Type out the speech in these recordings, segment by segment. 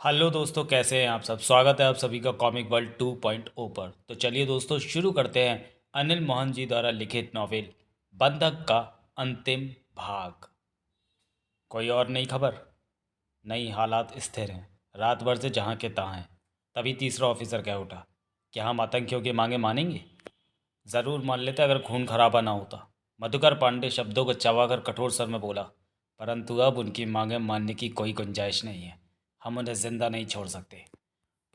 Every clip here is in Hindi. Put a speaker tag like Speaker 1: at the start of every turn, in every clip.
Speaker 1: हेलो दोस्तों, कैसे हैं आप सब। स्वागत है आप सभी का कॉमिक वर्ल्ड 2.0 पर। तो चलिए दोस्तों, शुरू करते हैं अनिल मोहन जी द्वारा लिखित नॉवेल बंधक का अंतिम भाग। कोई और नई खबर? नहीं, हालात स्थिर हैं। रात भर से जहाँ के तहाँ हैं। तभी तीसरा ऑफिसर कह उठा, क्या हम आतंकियों की मांगे मानेंगे? ज़रूर मान लेते अगर खून खराबा ना होता। मधुकर पांडे शब्दों को चबाकर कठोर स्वर में बोला, परंतु अब उनकी मांगे मानने की कोई गुंजाइश नहीं है। हम उन्हें जिंदा नहीं छोड़ सकते।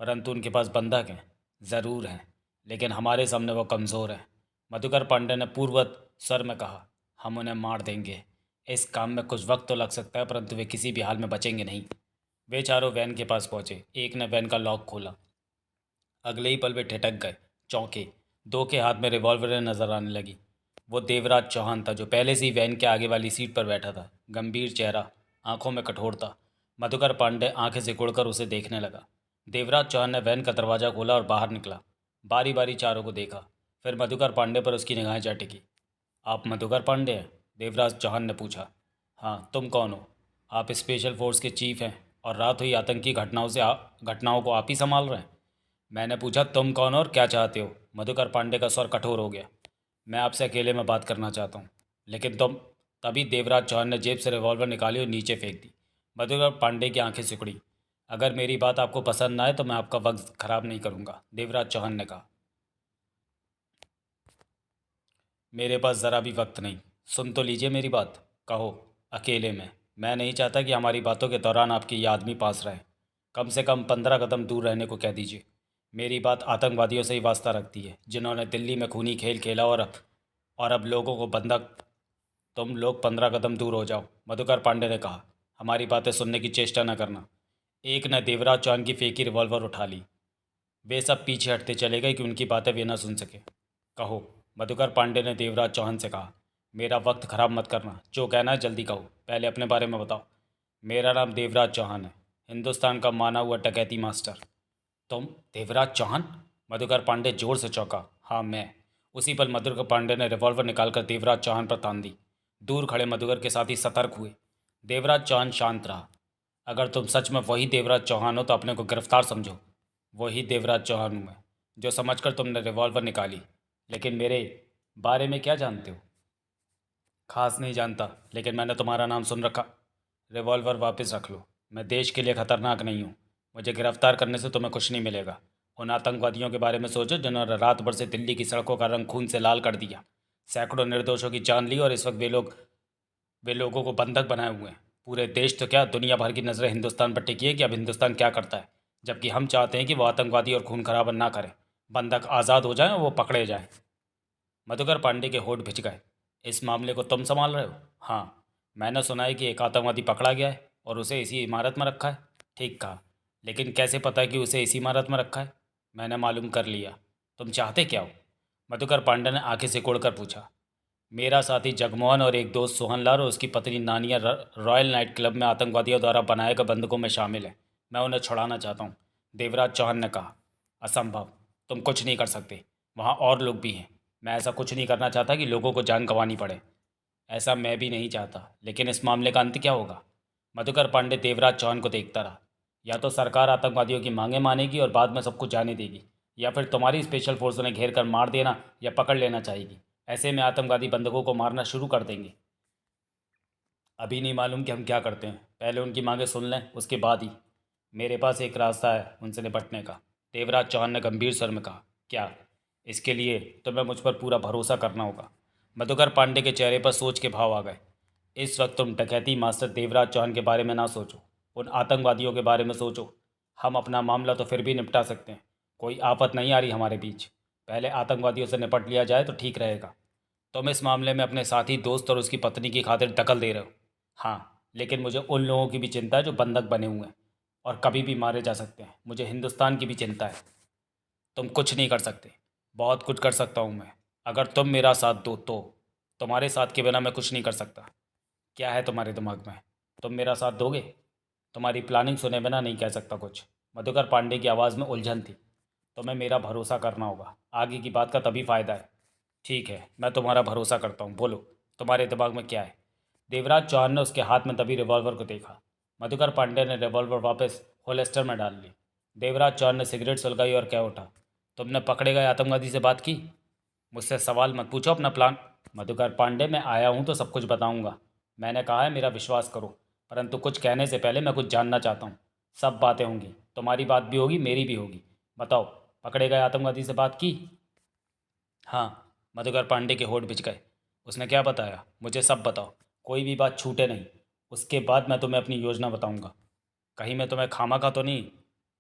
Speaker 1: परंतु उनके पास बंधक हैं। ज़रूर हैं, लेकिन हमारे सामने वो कमज़ोर हैं। मधुकर पांडे ने पूर्ववत स्वर में कहा, हम उन्हें मार देंगे। इस काम में कुछ वक्त तो लग सकता है, परंतु वे किसी भी हाल में बचेंगे नहीं। वे चारों वैन के पास पहुंचे। एक ने वैन का लॉक खोला। अगले ही पल वे ठिठक गए, चौंके। दो के हाथ में रिवॉल्वरें नजर आने लगी। वो देवराज चौहान था, जो पहले से ही वैन के आगे वाली सीट पर बैठा था। गंभीर चेहरा, आंखों में कठोरता। मधुकर पांडे आंखें सिकुड़कर उसे देखने लगा। देवराज चौहान ने वैन का दरवाज़ा खोला और बाहर निकला। बारी बारी चारों को देखा, फिर मधुकर पांडे पर उसकी निगाहें जा टिकी। आप मधुकर पांडे हैं? देवराज चौहान ने पूछा। हाँ, तुम कौन हो? आप स्पेशल फोर्स के चीफ हैं और रात हुई आतंकी घटनाओं को आप ही संभाल रहे हैं? मैंने पूछा, तुम कौन हो और क्या चाहते हो? मधुकर पांडे का स्वर कठोर हो गया। मैं आपसे अकेले में बात करना चाहता हूँ। लेकिन तुम। तभी देवराज चौहान ने जेब से रिवॉल्वर निकाली और नीचे फेंक दी। मधुकर पांडे की आंखें सिकुड़ी। अगर मेरी बात आपको पसंद ना आए तो मैं आपका वक्त खराब नहीं करूँगा, देवराज चौहान ने कहा। मेरे पास ज़रा भी वक्त नहीं। सुन तो लीजिए मेरी बात। कहो। अकेले में। मैं नहीं चाहता कि हमारी बातों के दौरान आपके ये आदमी पास रहे। कम से कम 15 कदम दूर रहने को कह दीजिए। मेरी बात आतंकवादियों से ही वास्ता रखती है, जिन्होंने दिल्ली में खूनी खेल खेला और अब लोगों को बंधक। तुम लोग 15 कदम दूर हो जाओ, मधुकर पांडे ने कहा। हमारी बातें सुनने की चेष्टा न करना। एक ने देवराज चौहान की फेंकी रिवॉल्वर उठा ली। वे सब पीछे हटते चले गए कि उनकी बातें वे न सुन सके। कहो, मधुकर पांडे ने देवराज चौहान से कहा। मेरा वक्त खराब मत करना, जो कहना है जल्दी कहो, पहले अपने बारे में बताओ। मेरा नाम देवराज चौहान है, हिंदुस्तान का माना हुआ डकैती मास्टर। तुम? देवराज चौहान? मधुकर पांडे जोर से चौंका। हाँ, मैं। उसी पल मधुकर पांडे ने रिवॉल्वर निकालकर देवराज चौहान पर तान दी। दूर खड़े मधुकर के साथी सतर्क हुए। देवराज चौहान शांत रहा। अगर तुम सच में वही देवराज चौहान हो तो अपने को गिरफ्तार समझो। वही देवराज चौहान हूँ मैं, जो समझकर तुमने रिवॉल्वर निकाली। लेकिन मेरे बारे में क्या जानते हो? खास नहीं जानता, लेकिन मैंने तुम्हारा नाम सुन रखा। रिवॉल्वर वापस रख लो। मैं देश के लिए खतरनाक नहीं हूँ। मुझे गिरफ्तार करने से तुम्हें कुछ नहीं मिलेगा। उन आतंकवादियों के बारे में सोचो जिन्होंने रात भर से दिल्ली की सड़कों का रंग खून से लाल कर दिया। सैकड़ों निर्दोषों की जान ली और इस वक्त वे लोगों को बंधक बनाए हुए हैं। पूरे देश तो क्या, दुनिया भर की नज़रें हिंदुस्तान पर टिकी है कि अब हिंदुस्तान क्या करता है। जबकि हम चाहते हैं कि वो आतंकवादी और खून खराबा ना करें। बंधक आज़ाद हो जाएं और वो पकड़े जाएं। मधुकर पांडे के होठ भिज गए। इस मामले को तुम संभाल रहे हो? हाँ। मैंने सुना है कि एक आतंकवादी पकड़ा गया है और उसे इसी इमारत में रखा है। ठीक कहा। लेकिन कैसे पता है कि उसे इसी इमारत में रखा है? मैंने मालूम कर लिया। तुम चाहते क्या हो? मधुकर पांडे ने आंखें सिकोड़कर पूछा। मेरा साथी जगमोहन और एक दोस्त सोहनलाल और उसकी पत्नी नानिया रॉयल नाइट क्लब में आतंकवादियों द्वारा बनाए गए बंधकों में शामिल है। मैं उन्हें छुड़ाना चाहता हूँ, देवराज चौहान ने कहा। असंभव। तुम कुछ नहीं कर सकते। वहाँ और लोग भी हैं। मैं ऐसा कुछ नहीं करना चाहता कि लोगों को जान गंवानी पड़े। ऐसा मैं भी नहीं चाहता, लेकिन इस मामले का अंत क्या होगा? मधुकर पांडे देवराज चौहान को देखता रहा। या तो सरकार आतंकवादियों की मांगे मानेगी और बाद में सबको जाने देगी, या फिर तुम्हारी स्पेशल फोर्स उन्हें घेर कर मार देना या पकड़ लेना चाहेगी। ऐसे में आतंकवादी बंधकों को मारना शुरू कर देंगे। अभी नहीं मालूम कि हम क्या करते हैं। पहले उनकी मांगे सुन लें, उसके बाद ही। मेरे पास एक रास्ता है उनसे निपटने का, देवराज चौहान ने गंभीर स्वर में कहा। क्या? इसके लिए तुम्हें मुझ पर पूरा भरोसा करना होगा। मधुकर पांडे के चेहरे पर सोच के भाव आ गए। इस वक्त तुम डकैती मास्टर देवराज चौहान के बारे में ना सोचो, उन आतंकवादियों के बारे में सोचो। हम अपना मामला तो फिर भी निपटा सकते हैं। कोई आफत नहीं आ रही हमारे बीच। पहले आतंकवादियों से निपट लिया जाए तो ठीक रहेगा। तुम इस मामले में अपने साथी दोस्त और उसकी पत्नी की खातिर दखल दे रहे हो। हाँ, लेकिन मुझे उन लोगों की भी चिंता है जो बंधक बने हुए हैं और कभी भी मारे जा सकते हैं। मुझे हिंदुस्तान की भी चिंता है। तुम कुछ नहीं कर सकते। बहुत कुछ कर सकता हूँ मैं, अगर तुम मेरा साथ दो तो। तुम्हारे साथ के बिना मैं कुछ नहीं कर सकता। क्या है तुम्हारे दिमाग में? तुम मेरा साथ दोगे? तुम्हारी प्लानिंग सुने बिना नहीं कह सकता कुछ। मधुकर पांडे की आवाज़ में उलझन थी। तुम्हें मेरा भरोसा करना होगा, आगे की बात का तभी फ़ायदा है। ठीक है, मैं तुम्हारा भरोसा करता हूँ। बोलो, तुम्हारे दिमाग में क्या है? देवराज चौहान ने उसके हाथ में दबी रिवॉल्वर को देखा। मधुकर पांडे ने रिवॉल्वर वापस होलेस्टर में डाल ली। देवराज चौहान ने सिगरेट सुलगाई और कह उठा, तुमने पकड़े गए आतंकवादी से बात की? मुझसे सवाल मत पूछो, अपना प्लान। मधुकर पांडे, मैं आया हूँ तो सब कुछ बताऊंगा। मैंने कहा है मेरा विश्वास करो, परंतु कुछ कहने से पहले मैं कुछ जानना चाहता हूँ। सब बातें होंगी, तुम्हारी बात भी होगी, मेरी भी होगी। बताओ, पकड़े गए आतंकवादी से बात की? हाँ। मधुकर पांडे के होठ बिछ गए। उसने क्या बताया? मुझे सब बताओ, कोई भी बात छूटे नहीं। उसके बाद मैं तुम्हें अपनी योजना बताऊंगा। कहीं मैं तुम्हें खामा तो नहीं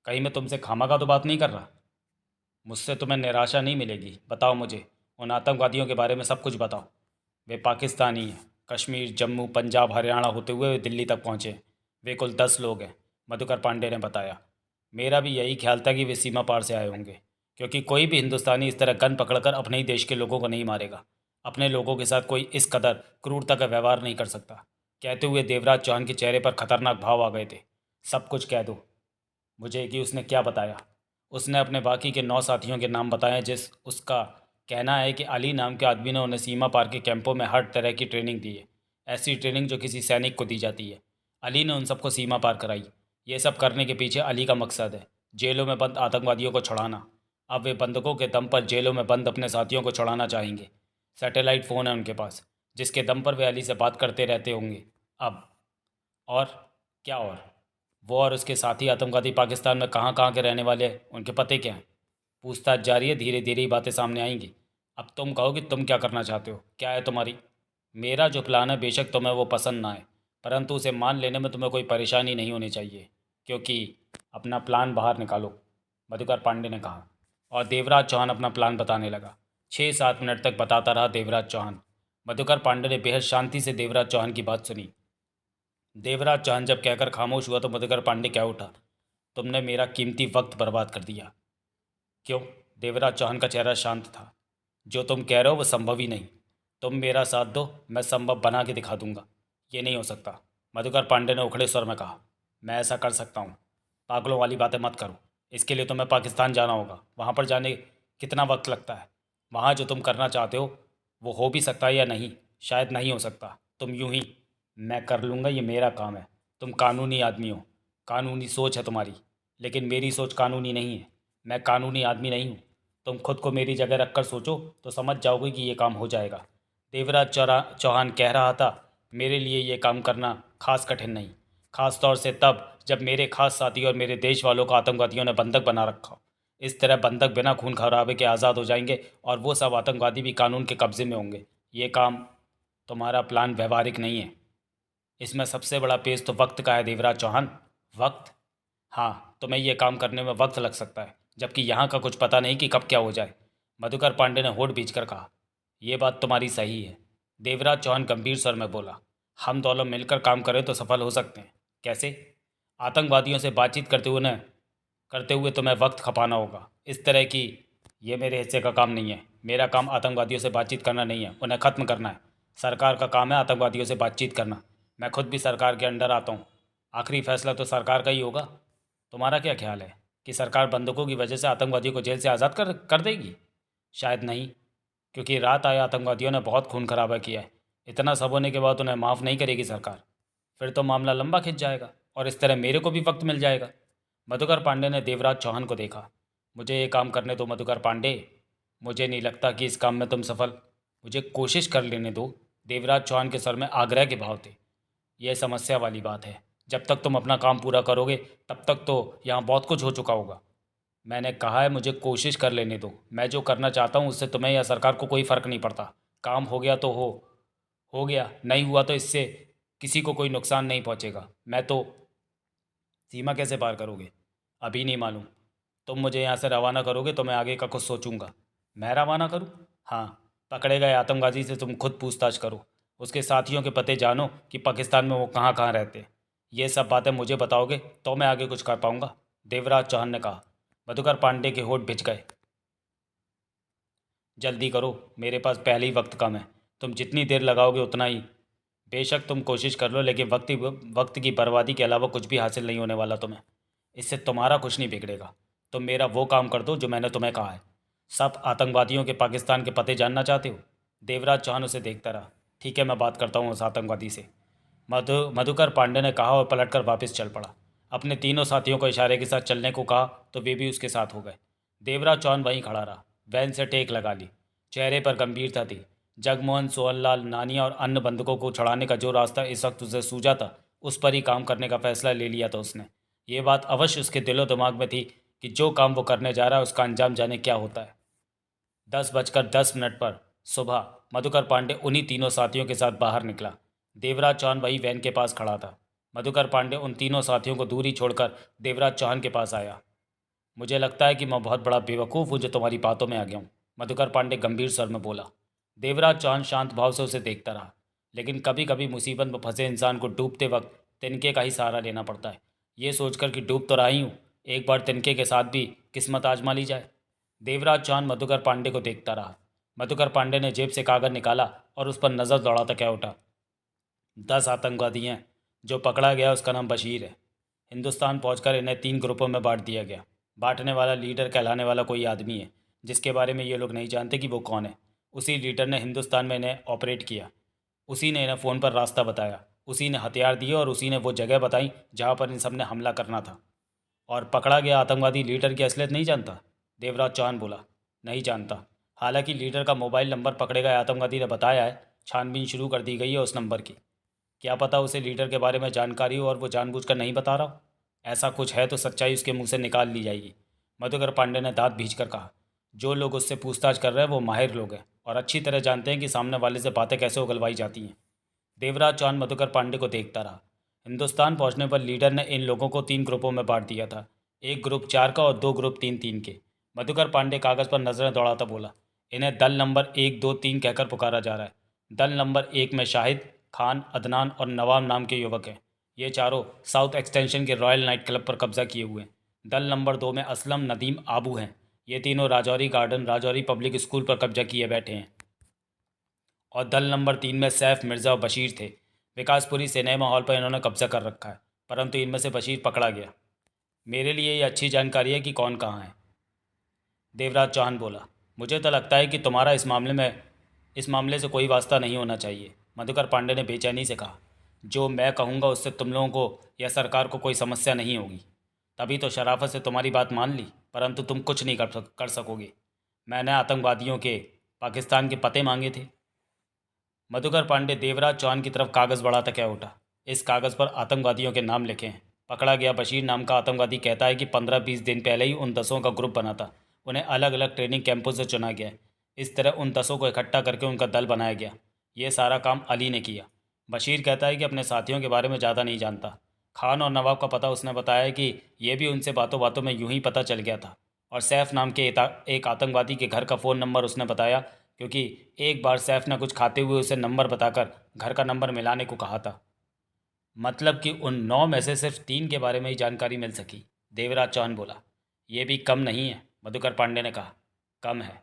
Speaker 1: कहीं मैं तुमसे खामा तो बात नहीं कर रहा? मुझसे तुम्हें निराशा नहीं मिलेगी। बताओ मुझे, उन आतंकवादियों के बारे में सब कुछ बताओ। वे पाकिस्तानी हैं। कश्मीर, जम्मू, पंजाब, हरियाणा होते हुए वे दिल्ली तक पहुँचे। वे कुल 10 लोग हैं, मधुकर पांडे ने बताया। मेरा भी यही ख्याल था कि वे सीमा पार से आए होंगे, क्योंकि कोई भी हिंदुस्तानी इस तरह गन पकड़कर अपने ही देश के लोगों को नहीं मारेगा। अपने लोगों के साथ कोई इस कदर क्रूरता का व्यवहार नहीं कर सकता। कहते हुए देवराज चौहान के चेहरे पर खतरनाक भाव आ गए थे। सब कुछ कह दो मुझे कि उसने क्या बताया। उसने अपने बाकी के 9 साथियों के नाम बताए। जिस उसका कहना है कि अली नाम के आदमी ने उन्हें सीमा पार के कैंपों में हर तरह की ट्रेनिंग दी है, ऐसी ट्रेनिंग जो किसी सैनिक को दी जाती है। अली ने उन सबको सीमा पार कराई। ये सब करने के पीछे अली का मकसद है, जेलों में बंद आतंकवादियों को छुड़ाना। अब वे बंधकों के दम पर जेलों में बंद अपने साथियों को छुड़ाना चाहेंगे। सैटेलाइट फ़ोन है उनके पास, जिसके दम पर वे अली से बात करते रहते होंगे। अब और क्या? और वो और उसके साथी आतंकवादी पाकिस्तान में कहाँ कहाँ के रहने वाले हैं, उनके पते क्या हैं? पूछताछ जारी है, धीरे धीरे ही बातें सामने आएंगी। अब तुम कहो कि तुम क्या करना चाहते हो, क्या है तुम्हारी? मेरा जो प्लान है, बेशक तुम्हें वो पसंद ना आए, परंतु उसे मान लेने में तुम्हें कोई परेशानी नहीं होनी चाहिए, क्योंकि अपना प्लान बाहर निकालो, मधुकर पांडे ने कहा। और देवराज चौहान अपना प्लान बताने लगा। 6-7 मिनट तक बताता रहा देवराज चौहान। मधुकर पांडे ने बेहद शांति से देवराज चौहान की बात सुनी। देवराज चौहान जब कहकर खामोश हुआ तो मधुकर पांडे क्या उठा, तुमने मेरा कीमती वक्त बर्बाद कर दिया। क्यों? देवराज चौहान का चेहरा शांत था। जो तुम कह रहे हो वो संभव ही नहीं। तुम मेरा साथ दो, मैं संभव बना के दिखा दूंगा। ये नहीं हो सकता, मधुकर पांडे ने उखड़े स्वर में कहा। मैं ऐसा कर सकता हूँ। पागलों वाली बातें मत करो। इसके लिए तुम्हें पाकिस्तान जाना होगा। वहाँ पर जाने कितना वक्त लगता है? वहाँ जो तुम करना चाहते हो वो हो भी सकता है या नहीं, शायद नहीं हो सकता। तुम यूं ही, मैं कर लूँगा, ये मेरा काम है। तुम कानूनी आदमी हो, कानूनी सोच है तुम्हारी, लेकिन मेरी सोच कानूनी नहीं है। मैं कानूनी आदमी नहीं हूँ। तुम खुद को मेरी जगह रखकर सोचो तो समझ जाओगे कि ये काम हो जाएगा। देवराज चौहान कह रहा था, मेरे लिए ये काम करना खास कठिन नहीं, खास तौर से तब जब मेरे खास साथी और मेरे देश वालों को आतंकवादियों ने बंधक बना रखा हो। इस तरह बंधक बिना खून खराबे के आज़ाद हो जाएंगे और वो सब आतंकवादी भी कानून के कब्जे में होंगे। ये काम, तुम्हारा प्लान व्यवहारिक नहीं है। इसमें सबसे बड़ा पेच तो वक्त का है देवराज चौहान। वक्त? हाँ, तुम्हें यह काम करने में वक्त लग सकता है, जबकि यहाँ का कुछ पता नहीं कि कब क्या हो जाए। मधुकर पांडे ने होठ भींचकर कहा। यह बात तुम्हारी सही है। देवराज चौहान गंभीर स्वर में बोला। हम दोनों मिलकर काम करें तो सफल हो सकते हैं। कैसे? आतंकवादियों से बातचीत करते हुए तुम्हें वक्त खपाना होगा इस तरह की। ये मेरे हिस्से का काम नहीं है। मेरा काम आतंकवादियों से बातचीत करना नहीं है, उन्हें ख़त्म करना है। सरकार का काम है आतंकवादियों से बातचीत करना। मैं खुद भी सरकार के अंडर आता हूँ। आखिरी फैसला तो सरकार का ही होगा। तुम्हारा क्या ख्याल है कि सरकार बंदूकों की वजह से आतंकवादियों को जेल से आज़ाद कर देगी? शायद नहीं, क्योंकि रात आए आतंकवादियों ने बहुत खून खराबा किया है। इतना सब होने के बाद उन्हें माफ़ नहीं करेगी सरकार। फिर तो मामला लंबा खिंच जाएगा और इस तरह मेरे को भी वक्त मिल जाएगा। मधुकर पांडे ने देवराज चौहान को देखा। मुझे ये काम करने दो मधुकर पांडे। मुझे नहीं लगता कि इस काम में तुम सफल। मुझे कोशिश कर लेने दो। देवराज चौहान के सर में आग्रह के भाव थे। यह समस्या वाली बात है। जब तक तुम अपना काम पूरा करोगे तब तक तो यहाँ बहुत कुछ हो चुका होगा। मैंने कहा है मुझे कोशिश कर लेने दो। मैं जो करना चाहता हूँ उससे तुम्हें या सरकार को कोई फ़र्क नहीं पड़ता। काम हो गया तो हो गया, नहीं हुआ तो इससे किसी को कोई नुकसान नहीं पहुँचेगा। मैं तो सीमा कैसे पार करोगे? अभी नहीं मालूम। तुम मुझे यहाँ से रवाना करोगे तो मैं आगे का कुछ सोचूंगा। मैं रवाना करूँ? हाँ। पकड़े गए आतंकवादी से तुम खुद पूछताछ करो। उसके साथियों के पते जानो कि पाकिस्तान में वो कहाँ कहाँ रहते हैं। ये सब बातें मुझे बताओगे तो मैं आगे कुछ कर पाऊंगा, देवराज चौहान ने कहा। मधुकर पांडे के होठ भिज गए। जल्दी करो, मेरे पास पहले ही वक्त कम है। तुम जितनी देर लगाओगे उतना ही। बेशक तुम कोशिश कर लो, लेकिन वक्त की बर्बादी के अलावा कुछ भी हासिल नहीं होने वाला तुम्हें। इससे तुम्हारा कुछ नहीं बिगड़ेगा। तुम मेरा वो काम कर दो जो मैंने तुम्हें कहा है। सब आतंकवादियों के पाकिस्तान के पते जानना चाहते हो? देवराज चौहान उसे देखता रहा। ठीक है, मैं बात करता हूँ उस आतंकवादी से, मधुकर पांडे ने कहा और पलटकर वापस चल पड़ा। अपने तीनों साथियों को इशारे के साथ चलने को कहा तो वे भी उसके साथ हो गए। देवराज चौहान वहीं खड़ा रहा। वैन से टेक लगा ली। चेहरे पर गंभीरता थी। जगमोहन, सोहनलाल, नानिया और अन्य बंधुकों को छुड़ाने का जो रास्ता इस वक्त उसे सूझा था, उस पर ही काम करने का फैसला ले लिया था उसने। ये बात अवश्य उसके दिलो दिमाग में थी कि जो काम वो करने जा रहा है उसका अंजाम जाने क्या होता है। 10:10 पर सुबह मधुकर पांडे उन्हीं तीनों साथियों के साथ बाहर निकला। देवराज चौहान वही वैन के पास खड़ा था। मधुकर पांडे उन तीनों साथियों को दूरी छोड़कर देवराज चौहान के पास आया। मुझे लगता है कि मैं बहुत बड़ा बेवकूफ़ हूँ जो तुम्हारी बातों में आ गया हूँ, मधुकर पांडे गंभीर स्वर में बोला। देवराज चौहान शांत भाव से उसे देखता रहा। लेकिन कभी कभी मुसीबत में फंसे इंसान को डूबते वक्त तिनके का ही सहारा लेना पड़ता है। ये सोचकर कि डूब तो रहा ही हूँ, एक बार तिनके के साथ भी किस्मत आजमा ली जाए। देवराज चौहान मधुकर पांडे को देखता रहा। मधुकर पांडे ने जेब से कागज निकाला और उस पर नज़र दौड़ाता क्या उठा। 10 आतंकवादी हैं। जो पकड़ा गया उसका नाम बशीर है। हिंदुस्तान पहुंचकर इन्हें 3 ग्रुपों में बांट दिया गया। बांटने वाला लीडर कहलाने वाला कोई आदमी है जिसके बारे में ये लोग नहीं जानते कि वो कौन है। उसी लीडर ने हिंदुस्तान में इन्हें ऑपरेट किया। उसी ने इन्हें फ़ोन पर रास्ता बताया, उसी ने हथियार दिए और उसी ने वो जगह बताई जहाँ पर इन सब ने हमला करना था। और पकड़ा गया आतंकवादी लीडर की असलियत नहीं जानता? देवराज चौहान बोला। नहीं जानता। हालांकि लीडर का मोबाइल नंबर पकड़े गए आतंकवादी ने बताया है। छानबीन शुरू कर दी गई है उस नंबर की। क्या पता उसे लीडर के बारे में जानकारी हो और वो जानबूझकर नहीं बता रहा हो। ऐसा कुछ है तो सच्चाई उसके मुंह से निकाल ली जाएगी। मधुकर पांडे ने दांत भींचकर कहा। जो लोग उससे पूछताछ कर रहे हैं वो माहिर लोग हैं और अच्छी तरह जानते हैं कि सामने वाले से बातें कैसे उगलवाई जाती हैं। देवराज चौहान मधुकर पांडे को देखता रहा। हिंदुस्तान पहुंचने पर लीडर ने इन लोगों को 3 ग्रुपों में बांट दिया था। एक ग्रुप 4 का और 2 ग्रुप 3-3 के। मधुकर पांडे कागज़ पर नजरें दौड़ाता बोला। इन्हें दल नंबर 1, 2, 3 कहकर पुकारा जा रहा है। दल नंबर 1 में शाहिद, खान, अदनान और नवाब नाम के युवक हैं। ये चारों साउथ एक्सटेंशन के रॉयल नाइट क्लब पर कब्जा किए हुए हैं। दल नंबर 2 में असलम, नदीम, आबू हैं। ये तीनों Rajouri garden, Rajouri public school पर कब्जा किए बैठे हैं। और दल नंबर 3 में सैफ, मिर्ज़ा और बशीर थे। विकासपुरी सिनेमा हॉल पर इन्होंने कब्जा कर रखा है, परंतु इनमें से बशीर पकड़ा गया। मेरे लिए ये अच्छी जानकारी है कि कौन कहाँ है। देवराज चौहान बोला। मुझे तो लगता है कि तुम्हारा इस मामले से कोई वास्ता नहीं होना चाहिए, मधुकर पांडे ने बेचैनी से कहा। जो मैं कहूँगा उससे तुम लोगों को या सरकार को कोई समस्या नहीं होगी। तभी तो शराफत से तुम्हारी बात मान ली, परंतु तुम कुछ नहीं कर सकोगे। मैंने आतंकवादियों के पाकिस्तान के पते मांगे थे। मधुकर पांडे देवराज चौहान की तरफ कागज़ बढ़ाता क्या उठा। इस कागज़ पर आतंकवादियों के नाम लिखे हैं। पकड़ा गया बशीर नाम का आतंकवादी कहता है कि 15-20 दिन पहले ही उन 10 का ग्रुप बना था। उन्हें अलग अलग ट्रेनिंग कैंपों से चुना गया। इस तरह उन 10 को इकट्ठा करके उनका दल बनाया गया। ये सारा काम अली ने किया। बशीर कहता है कि अपने साथियों के बारे में ज़्यादा नहीं जानता। खान और नवाब का पता उसने बताया है कि ये भी उनसे बातों बातों में यूं ही पता चल गया था। और सैफ नाम के एक आतंकवादी के घर का फ़ोन नंबर उसने बताया, क्योंकि एक बार सैफ ने कुछ खाते हुए उसे नंबर बताकर घर का नंबर मिलाने को कहा था। मतलब कि उन 9 में से सिर्फ 3 के बारे में ही जानकारी मिल सकी, देवराज चौहान बोला। ये भी कम नहीं है, मधुकर पांडे ने कहा। कम है।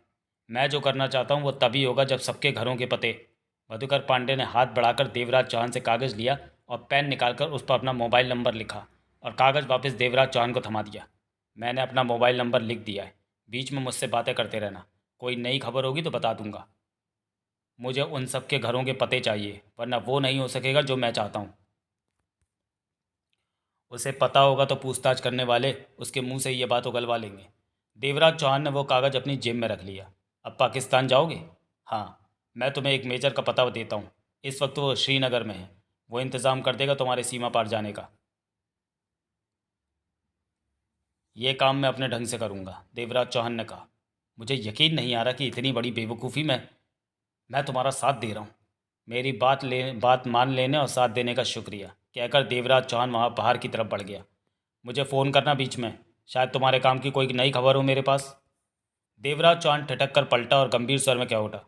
Speaker 1: मैं जो करना चाहता हूँ वो तभी होगा जब सबके घरों के पते। मधुकर पांडे ने हाथ बढ़ाकर देवराज चौहान से कागज़ लिया और पेन निकालकर उस पर अपना मोबाइल नंबर लिखा और कागज़ वापस देवराज चौहान को थमा दिया। मैंने अपना मोबाइल नंबर लिख दिया है। बीच में मुझसे बातें करते रहना। कोई नई खबर होगी तो बता दूंगा। मुझे उन सब के घरों के पते चाहिए, वरना वो नहीं हो सकेगा जो मैं चाहता हूँ। उसे पता होगा तो पूछताछ करने वाले उसके मुंह से ये बात उगलवा लेंगे। देवराज चौहान ने वो कागज़ अपनी जेब में रख लिया। अब पाकिस्तान जाओगे? हाँ। मैं तुम्हें एक मेजर का पता देता हूँ। इस वक्त वो श्रीनगर में है। वो इंतज़ाम कर देगा तुम्हारे सीमा पार जाने का। ये काम मैं अपने ढंग से करूँगा, देवराज चौहान ने कहा। मुझे यकीन नहीं आ रहा कि इतनी बड़ी बेवकूफ़ी में मैं तुम्हारा साथ दे रहा हूँ। मेरी बात मान लेने और साथ देने का शुक्रिया, कहकर देवराज चौहान वहाँ बाहर की तरफ बढ़ गया। मुझे फ़ोन करना बीच में, शायद तुम्हारे काम की कोई नई खबर हो मेरे पास। देवराज चौहान ठिठक कर पलटा और गंभीर स्वर में क्या उठा।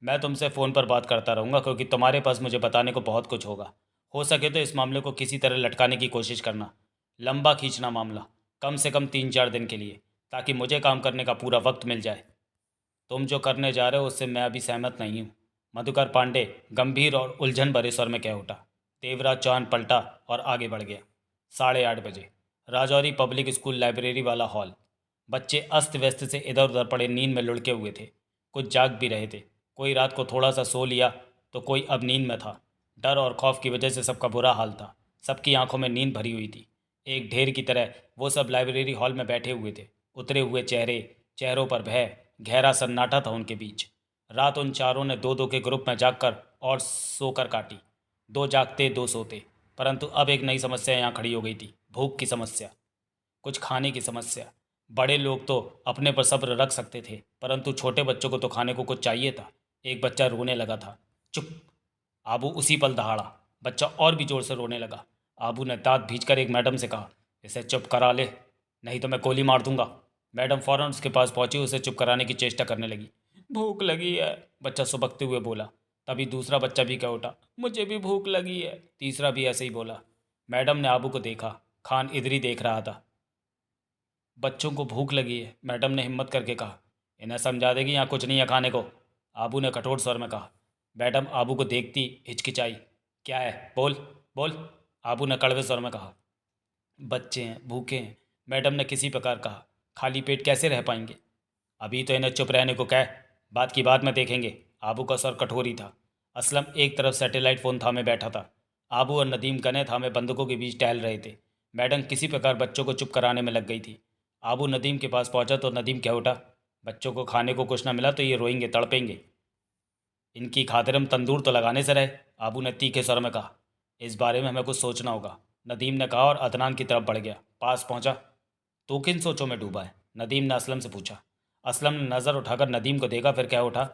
Speaker 1: मैं तुमसे फ़ोन पर बात करता रहूँगा क्योंकि तुम्हारे पास मुझे बताने को बहुत कुछ होगा। हो सके तो इस मामले को किसी तरह लटकाने की कोशिश करना। लंबा खींचना मामला, कम से कम 3-4 दिन के लिए, ताकि मुझे काम करने का पूरा वक्त मिल जाए। तुम जो करने जा रहे हो उससे मैं अभी सहमत नहीं हूँ, मधुकर पांडे गंभीर और उलझन भरे स्वर में कह उठा। देवराज चौहान पलटा और आगे बढ़ गया। 8:30 राजौरी पब्लिक स्कूल लाइब्रेरी वाला हॉल। बच्चे अस्त व्यस्त से इधर उधर पड़े नींद में लुढ़के हुए थे। कुछ जाग भी रहे थे। कोई रात को थोड़ा सा सो लिया तो कोई अब नींद में था। डर और खौफ की वजह से सबका बुरा हाल था। सबकी आंखों में नींद भरी हुई थी। एक ढेर की तरह वो सब लाइब्रेरी हॉल में बैठे हुए थे। उतरे हुए चेहरे, चेहरों पर भय, गहरा सन्नाटा था उनके बीच। रात उन चारों ने दो दो के ग्रुप में जागकर और सोकर काटी। दो जागते दो सोते। परंतु अब एक नई समस्या यहाँ खड़ी हो गई थी, भूख की समस्या, कुछ खाने की समस्या। बड़े लोग तो अपने पर सब्र रख सकते थे, परंतु छोटे बच्चों को तो खाने को कुछ चाहिए था। एक बच्चा रोने लगा था। चुप! आबू उसी पल दहाड़ा। बच्चा और भी जोर से रोने लगा। आबू ने दांत भींचकर एक मैडम से कहा, इसे चुप करा ले, नहीं तो मैं गोली मार दूंगा। मैडम फौरन उसके पास पहुंची, उसे चुप कराने की चेष्टा करने लगी। भूख लगी है, बच्चा सुबकते हुए बोला। तभी दूसरा बच्चा भी कह उठा, मुझे भी भूख लगी है। तीसरा भी ऐसे ही बोला। मैडम ने आबू को देखा। खान इधर ही देख रहा था। बच्चों को भूख लगी है, मैडम ने हिम्मत करके कहा। इन्हें समझा देगी यहाँ कुछ नहीं है खाने को, आबू ने कठोर स्वर में कहा। मैडम आबू को देखती हिचकिचाई। क्या है, बोल बोल, आबू ने कड़वे स्वर में कहा। बच्चे हैं, भूखे हैं, मैडम ने किसी प्रकार कहा। खाली पेट कैसे रह पाएंगे? अभी तो इन्हें चुप रहने को कह, बात की बात में देखेंगे। आबू का स्वर कठोर ही था। असलम एक तरफ सैटेलाइट फ़ोन थामे बैठा था। आबू और नदीम गने थामे बंदूकों के बीच टहल रहे थे। मैडम किसी प्रकार बच्चों को चुप कराने में लग गई थी। आबू नदीम के पास पहुंचा तो नदीम कह उठा, बच्चों को खाने को कुछ ना मिला तो ये रोएंगे, तड़पेंगे। इनकी खातिर हम तंदूर तो लगाने से रहे, आबू ने तीखे स्वर में कहा। इस बारे में हमें कुछ सोचना होगा, नदीम ने कहा और अदनान की तरफ बढ़ गया। पास पहुंचा। तू किन सोचों में डूबा है, नदीम ने असलम से पूछा। असलम ने नज़र उठाकर नदीम को देखा, फिर क्या उठा।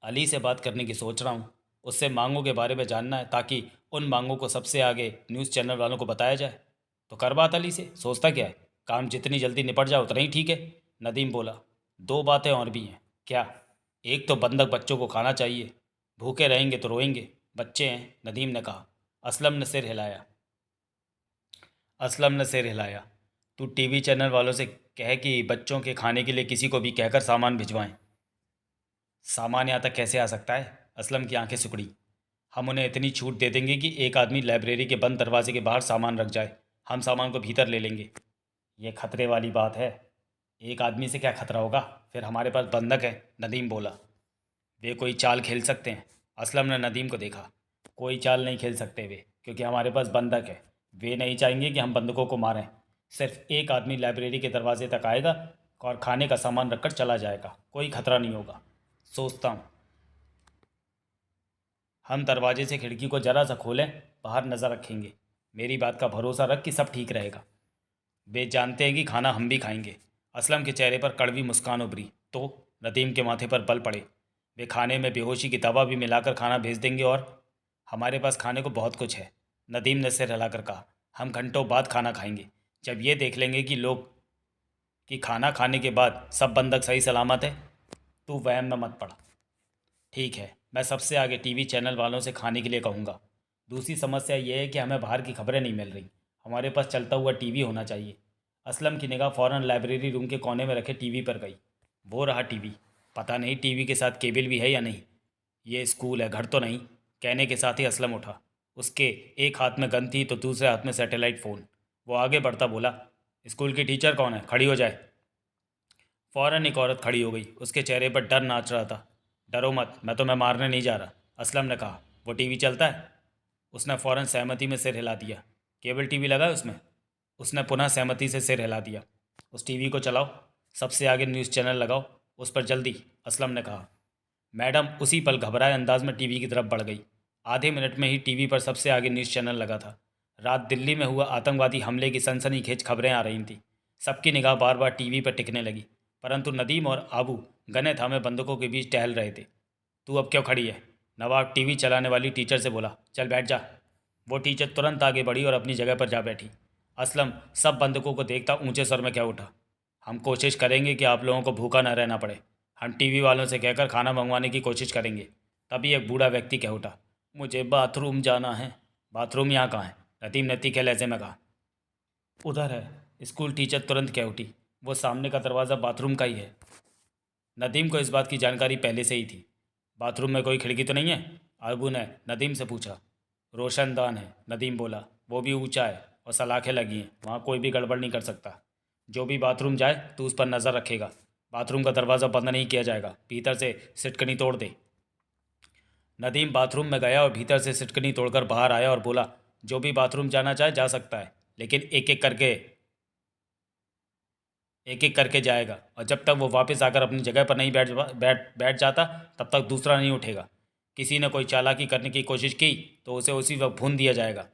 Speaker 1: अली से बात करने की सोच रहा हूँ। उससे मांगों के बारे में जानना है, ताकि उन मांगों को सबसे आगे न्यूज़ चैनल वालों को बताया जाए। तो कर बात अली से, सोचता क्या है, काम जितनी जल्दी निपट जाए उतना ही ठीक है, नदीम बोला। दो बातें और भी हैं। क्या? एक तो बंधक बच्चों को खाना चाहिए, भूखे रहेंगे तो रोएंगे, बच्चे हैं, नदीम ने कहा। असलम ने सिर हिलाया। असलम ने सिर हिलाया। तू टीवी चैनल वालों से कह कि बच्चों के खाने के लिए किसी को भी कहकर सामान भिजवाएं। सामान यहाँ तक कैसे आ सकता है? असलम की आंखें सिकुड़ी। हम उन्हें इतनी छूट दे देंगे कि एक आदमी लाइब्रेरी के बंद दरवाजे के बाहर सामान रख जाए, हम सामान को भीतर ले लेंगे। ये खतरे वाली बात है। एक आदमी से क्या खतरा होगा, फिर हमारे पास बंधक है, नदीम बोला। वे कोई चाल खेल सकते हैं, असलम ने नदीम को देखा। कोई चाल नहीं खेल सकते वे, क्योंकि हमारे पास बंधक है। वे नहीं चाहेंगे कि हम बंधकों को मारें। सिर्फ एक आदमी लाइब्रेरी के दरवाजे तक आएगा और खाने का सामान रखकर चला जाएगा, कोई खतरा नहीं होगा। सोचता हूँ हम दरवाजे से खिड़की को जरा सा खोलें, बाहर नज़र रखेंगे। मेरी बात का भरोसा रख कि सब ठीक रहेगा। वे जानते हैं कि खाना हम भी खाएंगे। असलम के चेहरे पर कड़वी मुस्कान उभरी तो नदीम के माथे पर बल पड़े। वे खाने में बेहोशी की दवा भी मिलाकर खाना भेज देंगे और हमारे पास खाने को बहुत कुछ है, नदीम ने सिर हिलाकर कहा। हम घंटों बाद खाना खाएंगे, जब ये देख लेंगे कि लोग कि खाना खाने के बाद सब बंधक सही सलामत है। तू वहम में मत पड़। ठीक है, मैं सबसे आगे टीवी चैनल वालों से खाने के लिए कहूँगा। दूसरी समस्या यह है कि हमें बाहर की खबरें नहीं मिल रही। हमारे पास चलता हुआ टीवी होना चाहिए। असलम की निगाह फ़ौरन लाइब्रेरी रूम के कोने में रखे टीवी पर गई। वो रहा टीवी। पता नहीं टीवी के साथ केबल भी है या नहीं। ये स्कूल है, घर तो नहीं, कहने के साथ ही असलम उठा। उसके एक हाथ में गन थी तो दूसरे हाथ में सैटेलाइट फ़ोन। वो आगे बढ़ता बोला, स्कूल की टीचर कौन है, खड़ी हो जाए। फ़ौरन एक औरत खड़ी हो गई, उसके चेहरे पर डर नाच रहा था। डरो मत, मैं तुम्हें मारने नहीं जा रहा, असलम ने कहा। वो टीवी चलता है? उसने फ़ौरन सहमति में सिर हिला दिया। केबल टीवी लगा है उसमें? उसने पुनः सहमति से सिर हिला दिया। उस टीवी को चलाओ, सबसे आगे न्यूज़ चैनल लगाओ, उस पर जल्दी, असलम ने कहा। मैडम उसी पल घबराए अंदाज में टीवी की तरफ बढ़ गई। आधे मिनट में ही टीवी पर सबसे आगे न्यूज़ चैनल लगा था। रात दिल्ली में हुआ आतंकवादी हमले की सनसनीखेज खबरें आ रही थीं। सबकी निगाह बार बार टीवी पर टिकने लगी, परंतु नदीम और आबू गने थामे बंदूकों के बीच टहल रहे थे। तू अब क्यों खड़ी है, नवाब टीवी चलाने वाली टीचर से बोला। चल बैठ जा। वो टीचर तुरंत आगे बढ़ी और अपनी जगह पर जा बैठी। असलम सब बंदूकों को देखता ऊंचे स्वर में क्या उठा। हम कोशिश करेंगे कि आप लोगों को भूखा न रहना पड़े। हम टीवी वालों से कहकर खाना मंगवाने की कोशिश करेंगे। तभी एक बूढ़ा व्यक्ति कह उठा, मुझे बाथरूम जाना है। बाथरूम यहाँ कहाँ है, नदीम ने तीखे लहजे में कहा। उधर है, स्कूल टीचर तुरंत कह उठी। वो सामने का दरवाज़ा बाथरूम का ही है। नदीम को इस बात की जानकारी पहले से ही थी। बाथरूम में कोई खिड़की तो नहीं है, आबू ने नदीम से पूछा। रोशनदान है, नदीम बोला। वो भी ऊंचा है और सलाखें लगी हैं, वहाँ कोई भी गड़बड़ नहीं कर सकता। जो भी बाथरूम जाए तो उस पर नज़र रखेगा। बाथरूम का दरवाज़ा बंद नहीं किया जाएगा, भीतर से सिटकनी तोड़ दे। नदीम बाथरूम में गया और भीतर से सिटकनी तोड़कर बाहर आया और बोला, जो भी बाथरूम जाना चाहे जा सकता है, लेकिन एक एक करके जाएगा, और जब तक वो वापस आकर अपनी जगह पर नहीं बैठ जाता तब तक दूसरा नहीं उठेगा। किसी ने कोई चालाकी करने की कोशिश की तो उसे उसी वक्त भून दिया जाएगा।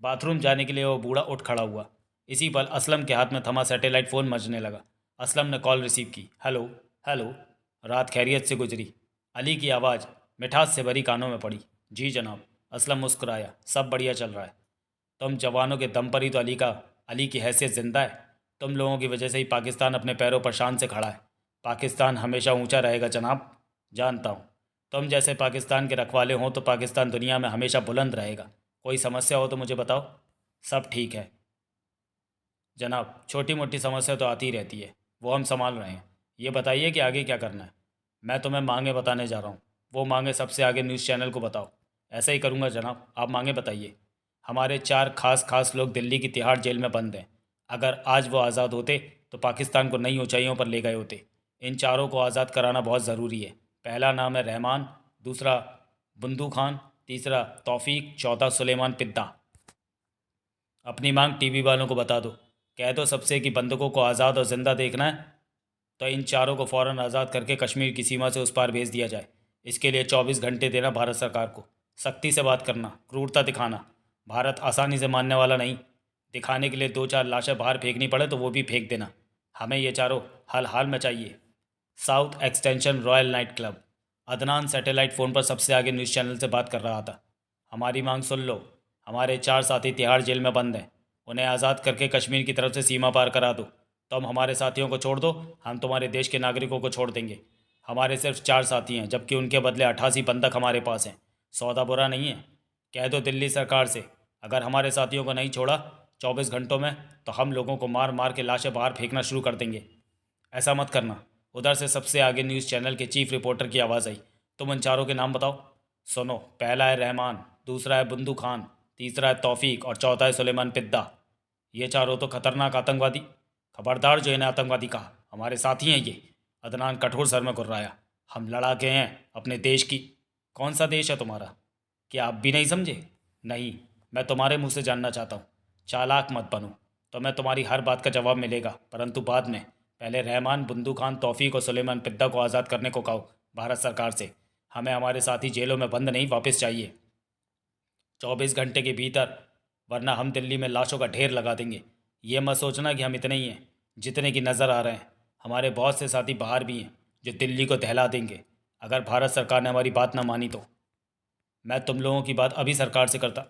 Speaker 1: बाथरूम जाने के लिए वो बूढ़ा उठ खड़ा हुआ। इसी पल असलम के हाथ में थमा सैटेलाइट फ़ोन बजने लगा। असलम ने कॉल रिसीव की। हेलो। हेलो। रात खैरियत से गुजरी? अली की आवाज़ मिठास से भरी कानों में पड़ी। जी जनाब। असलम मुस्कुराया। सब बढ़िया चल रहा है। तुम जवानों के दम पर ही तो अली की हैसियत जिंदा है। तुम लोगों की वजह से ही पाकिस्तान अपने पैरों पर शान से खड़ा है। पाकिस्तान हमेशा ऊंचा रहेगा जनाब। जानता हूँ। तुम जैसे पाकिस्तान के रखवाले हों तो पाकिस्तान दुनिया में हमेशा बुलंद रहेगा। कोई समस्या हो तो मुझे बताओ। सब ठीक है जनाब, छोटी मोटी समस्या तो आती ही रहती है, वो हम संभाल रहे हैं। ये बताइए कि आगे क्या करना है। मैं तुम्हें मांगे बताने जा रहा हूँ। वो मांगे सबसे आगे न्यूज़ चैनल को बताओ। ऐसा ही करूँगा जनाब, आप मांगे बताइए। हमारे 4 खास लोग दिल्ली की तिहाड़ जेल में बंद हैं। अगर आज वो आज़ाद होते तो पाकिस्तान को नई ऊंचाइयों पर ले गए होते। इन चारों को आज़ाद कराना बहुत ज़रूरी है। पहला नाम है रहमान, दूसरा बंदू खान, तीसरा तौफीक, चौथा सुलेमान पिद्दा। अपनी मांग टीवी वालों को बता दो। कह दो सबसे कि बंदूकों को आज़ाद और ज़िंदा देखना है तो इन चारों को फ़ौरन आज़ाद करके कश्मीर की सीमा से उस पार भेज दिया जाए। इसके लिए 24 घंटे देना भारत सरकार को। सख्ती से बात करना, क्रूरता दिखाना। भारत आसानी से मानने वाला नहीं। दिखाने के लिए 2-4 लाशें बाहर फेंकनी पड़े तो वो भी फेंक देना। हमें ये चारों हाल हाल में चाहिए। South extension royal night club. Adnan satellite phone पर सबसे आगे न्यूज़ चैनल से बात कर रहा था। हमारी मांग सुन लो। हमारे 4 साथी तिहाड़ जेल में बंद हैं। उन्हें आज़ाद करके कश्मीर की तरफ से सीमा पार करा दो। तुम हमारे साथियों को छोड़ दो, हम तुम्हारे देश के नागरिकों को छोड़ देंगे। हमारे सिर्फ 4 साथी हैं, जबकि उनके बदले 88 बंधक हमारे पास हैं। सौदा बुरा नहीं है। कह दो दिल्ली सरकार से, अगर हमारे साथियों को नहीं छोड़ा 24 घंटों में तो हम लोगों को मार मार के लाशें बाहर फेंकना शुरू कर देंगे। ऐसा मत करना। उधर से सबसे आगे न्यूज़ चैनल के चीफ रिपोर्टर की आवाज़ आई। तुम उन चारों के नाम बताओ। सुनो, पहला है रहमान, दूसरा है बंदू खान, तीसरा है तौफीक और चौथा है सुलेमान पिद्दा। ये चारों तो खतरनाक आतंकवादी। खबरदार जो इन्हें आतंकवादी कहा, हमारे साथी हैं ये। अदनान कठोर स्वर में गुर्राया। हम लड़ाके हैं अपने देश की। कौन सा देश है तुम्हारा? क्या आप भी नहीं समझे? नहीं, मैं तुम्हारे मुंह से जानना चाहता हूँ। चालाक मत बनो। तो मैं तुम्हारी हर बात का जवाब मिलेगा, परंतु बाद में। पहले रहमान, बंदू खान, तौफीक और सुलेमान पिद्दा को आज़ाद करने को कहो भारत सरकार से। हमें हमारे साथी जेलों में बंद नहीं, वापस चाहिए 24 घंटे के भीतर, वरना हम दिल्ली में लाशों का ढेर लगा देंगे। ये मत सोचना कि हम इतने ही हैं जितने की नज़र आ रहे हैं। हमारे बहुत से साथी बाहर भी हैं जो दिल्ली को दहला देंगे अगर भारत सरकार ने हमारी बात ना मानी तो। मैं तुम लोगों की बात अभी सरकार से करता।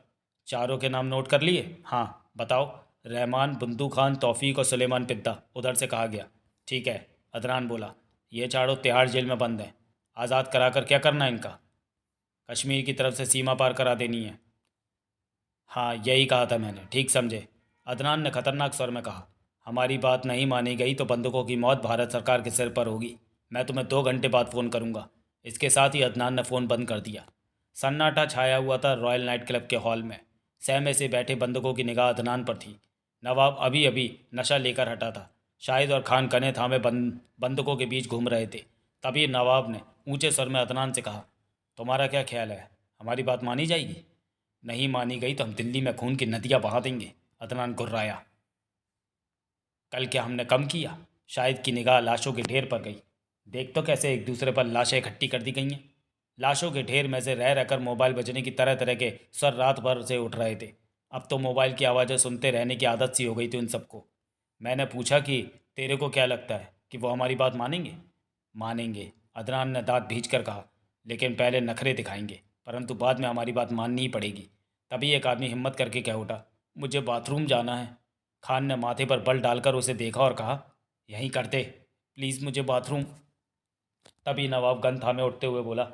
Speaker 1: चारों के नाम नोट कर लिए? हाँ बताओ। रहमान, बंदू खान, तौफीक और सुलेमान पिद्दा, उधर से कहा गया। ठीक है, अदनान बोला। ये चारों तिहाड़ जेल में बंद हैं। आज़ाद कराकर क्या करना है इनका? कश्मीर की तरफ से सीमा पार करा देनी है। हाँ, यही कहा था मैंने, ठीक समझे? अदनान ने खतरनाक स्वर में कहा। हमारी बात नहीं मानी गई तो बंदूकों की मौत भारत सरकार के सिर पर होगी। मैं तुम्हें 2 घंटे बाद फ़ोन करूंगा। इसके साथ ही अदनान ने फ़ोन बंद कर दिया। सन्नाटा छाया हुआ था रॉयल नाइट क्लब के हॉल में। सहमे से बैठे बंदूकों की निगाह अदनान पर थी। नवाब अभी अभी नशा लेकर हटा था। शाहिद और खान कने थामे बंदूकों के बीच घूम रहे थे। तभी नवाब ने ऊंचे स्वर में अदनान से कहा, तुम्हारा क्या ख्याल है, हमारी बात मानी जाएगी? नहीं मानी गई तो हम दिल्ली में खून की नदियाँ बहा देंगे। अदनान गुर्राया। कल क्या हमने कम किया? शाहिद की निगाह लाशों के ढेर पर गई। देख तो कैसे एक दूसरे पर लाशें इकट्ठी कर दी गई हैं। लाशों के ढेर में से रह रहकर मोबाइल बजने की तरह तरह के स्वर रात भर से उठ रहे थे। अब तो मोबाइल की आवाज़ें सुनते रहने की आदत सी हो गई थी उन सबको। मैंने पूछा कि तेरे को क्या लगता है कि वो हमारी बात मानेंगे? मानेंगे, अदनान ने दांत भींच कर कहा, लेकिन पहले नखरे दिखाएंगे, परंतु बाद में हमारी बात माननी ही पड़ेगी। तभी एक आदमी हिम्मत करके कह उठा, मुझे बाथरूम जाना है। खान ने माथे पर बल डालकर उसे देखा और कहा, यहीं करते, प्लीज़ मुझे बाथरूम। तभी नवाब गन थामे उठते हुए बोला,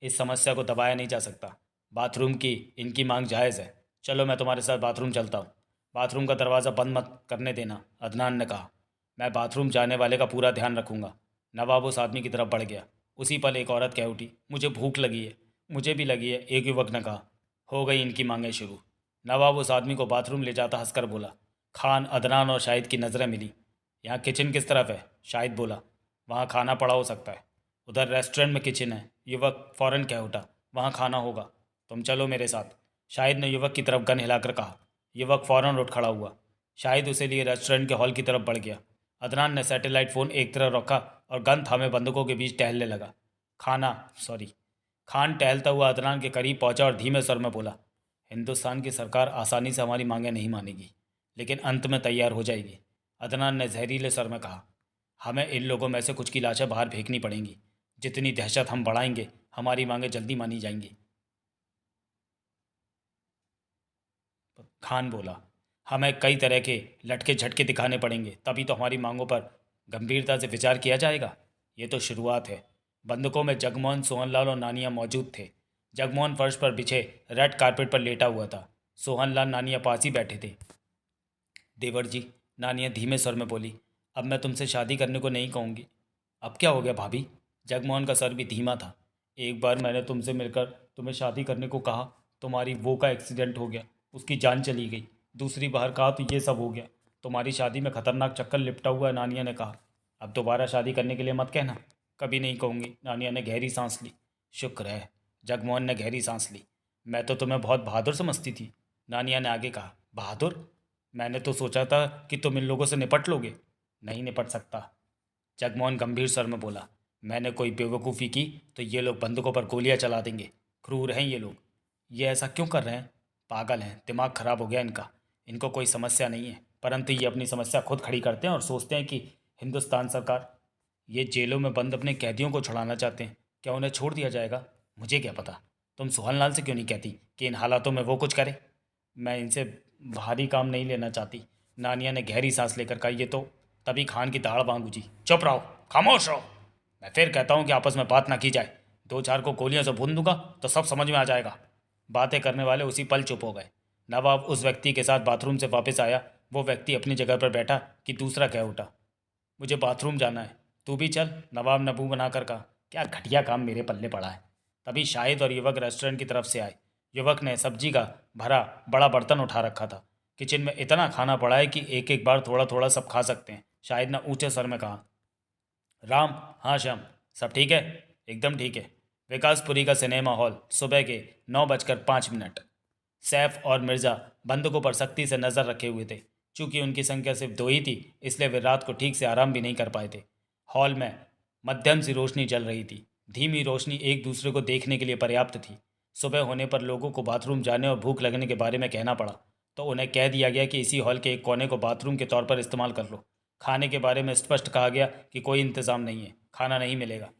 Speaker 1: इस समस्या को दबाया नहीं जा सकता। बाथरूम की इनकी मांग जायज़ है। चलो मैं तुम्हारे साथ बाथरूम चलता हूँ। बाथरूम का दरवाज़ा बंद मत करने देना, अदनान ने कहा। मैं बाथरूम जाने वाले का पूरा ध्यान रखूँगा। नवाब उस आदमी की तरफ बढ़ गया। उसी पल एक औरत कह उठी, मुझे भूख लगी है। मुझे भी लगी है, एक युवक ने कहा। हो गई इनकी मांगें शुरू। नवाब उस आदमी को बाथरूम ले जाता हंसकर बोला। खान, अदनान और शाहिद की नज़रें मिली। यहाँ किचन किस तरफ है? शाहिद बोला। वहाँ खाना पड़ा हो सकता है। उधर रेस्टोरेंट में किचन है, युवक फ़ौरन कह उठा। वहाँ खाना होगा। तुम चलो मेरे साथ। शाहिद ने युवक की तरफ गन हिलाकर कहा। युवक फौरन उठ खड़ा हुआ। शाहिद उसे लिए रेस्टोरेंट के हॉल की तरफ बढ़ गया। अदनान ने सैटेलाइट फ़ोन एक तरफ रखा और गन थामे बंदूकों के बीच टहलने लगा। खान टहलता हुआ अदनान के करीब पहुंचा और धीमे स्वर में बोला, हिंदुस्तान की सरकार आसानी से हमारी मांगें नहीं मानेगी, लेकिन अंत में तैयार हो जाएगी। अदनान ने जहरीले स्वर में कहा, हमें इन लोगों में से कुछ की लाशें बाहर फेंकनी पड़ेंगी। जितनी दहशत हम बढ़ाएंगे, हमारी मांगें जल्दी मानी जाएंगी। खान बोला, हमें कई तरह के लटके झटके दिखाने पड़ेंगे, तभी तो हमारी मांगों पर गंभीरता से विचार किया जाएगा। ये तो शुरुआत है। बंदूकों में जगमोहन, सोहनलाल और नानिया मौजूद थे। जगमोहन फर्श पर बिछे रेड कारपेट पर लेटा हुआ था। सोहनलाल नानिया पास ही बैठे थे। देवर जी, नानिया धीमे स्वर में बोली, अब मैं तुमसे शादी करने को नहीं कहूँगी। अब क्या हो गया भाभी? जगमोहन का स्वर भी धीमा था। एक बार मैंने तुमसे मिलकर तुम्हें शादी करने को कहा, तुम्हारी वो का एक्सीडेंट हो गया, उसकी जान चली गई। दूसरी बार कहा तो ये सब हो गया। तुम्हारी शादी में खतरनाक चक्कर लिपटा हुआ है, नानिया ने कहा। अब दोबारा शादी करने के लिए मत कहना। कभी नहीं कहूँगी, नानिया ने गहरी सांस ली। शुक्र है, जगमोहन ने गहरी सांस ली। मैं तो तुम्हें बहुत बहादुर समझती थी, नानिया ने आगे कहा। बहादुर? मैंने तो सोचा था कि तुम इन लोगों से निपट लोगे। नहीं निपट सकता, जगमोहन गंभीर स्वर में बोला। मैंने कोई बेवकूफ़ी की तो ये लोग बंदूकों पर गोलियां चला देंगे। क्रूर हैं ये लोग। ये ऐसा क्यों कर रहे हैं? पागल हैं, दिमाग खराब हो गया इनका। इनको कोई समस्या नहीं है, परंतु ये अपनी समस्या खुद खड़ी करते हैं और सोचते हैं कि हिंदुस्तान सरकार, ये जेलों में बंद अपने कैदियों को छुड़ाना चाहते हैं। क्या उन्हें छोड़ दिया जाएगा? मुझे क्या पता। तुम सोहनलाल से क्यों नहीं कहती कि इन हालातों में वो कुछ करे? मैं इनसे भारी काम नहीं लेना चाहती, नानिया ने गहरी सांस लेकर कहा। ये तो तभी खान की दाढ़ बांध उठी। चुप रहो, खामोश रहो। मैं फिर कहता हूँ कि आपस में बात ना की जाए। दो चार को गोलियों से भून दूंगा तो सब समझ में आ जाएगा। बातें करने वाले उसी पल चुप हो गए। नवाब उस व्यक्ति के साथ बाथरूम से वापस आया। वो व्यक्ति अपनी जगह पर बैठा कि दूसरा कह उठा, मुझे बाथरूम जाना है, तू भी चल। नवाब ने मुंह बनाकर कहा, क्या घटिया काम मेरे पल्ले पड़ा है। तभी शाहिद और युवक रेस्टोरेंट की तरफ से आए। युवक ने सब्जी का भरा बड़ा बर्तन उठा रखा था। किचन में इतना खाना पड़ा है कि एक एक बार थोड़ा थोड़ा सब खा सकते हैं। शाहिद ने ऊंचे स्वर में कहा, राम, हाँ श्याम, सब ठीक है? एकदम ठीक है। विकासपुरी का सिनेमा हॉल, सुबह के 9:05। सैफ और मिर्ज़ा बंदूकों पर सख्ती से नज़र रखे हुए थे। चूंकि उनकी संख्या सिर्फ दो ही थी, इसलिए वे रात को ठीक से आराम भी नहीं कर पाए थे। हॉल में मध्यम सी रोशनी जल रही थी। धीमी रोशनी एक दूसरे को देखने के लिए पर्याप्त थी। सुबह होने पर लोगों को बाथरूम जाने और भूख लगने के बारे में कहना पड़ा, तो उन्हें कह दिया गया कि इसी हॉल के एक कोने को बाथरूम के तौर पर इस्तेमाल कर लो। खाने के बारे में स्पष्ट कहा गया कि कोई इंतज़ाम नहीं है, खाना नहीं मिलेगा।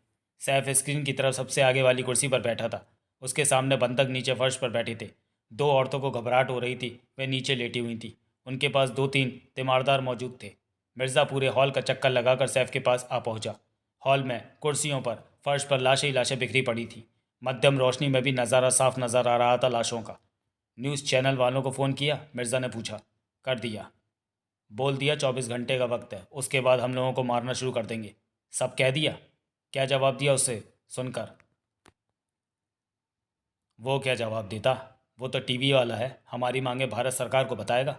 Speaker 1: सैफ स्क्रीन की तरफ सबसे आगे वाली कुर्सी पर बैठा था। उसके सामने बंधक नीचे फर्श पर बैठे थे। दो औरतों को घबराहट हो रही थी, वे नीचे लेटी हुई थी। उनके पास दो तीन तीमारदार मौजूद थे। मिर्ज़ा पूरे हॉल का चक्कर लगाकर सैफ के पास आ पहुंचा। हॉल में कुर्सियों पर, फर्श पर लाशें ही लाशें बिखरी पड़ी थी। मध्यम रोशनी में भी नज़ारा साफ नज़र आ रहा था लाशों का। न्यूज़ चैनल वालों को फ़ोन किया? मिर्ज़ा ने पूछा। कर दिया। बोल दिया 24 घंटे का वक्त है, उसके बाद हम लोगों को मारना शुरू कर देंगे। सब कह दिया? क्या जवाब दिया उससे सुनकर? वो क्या जवाब देता? वो तो टीवी वाला है, हमारी मांगे भारत सरकार को बताएगा।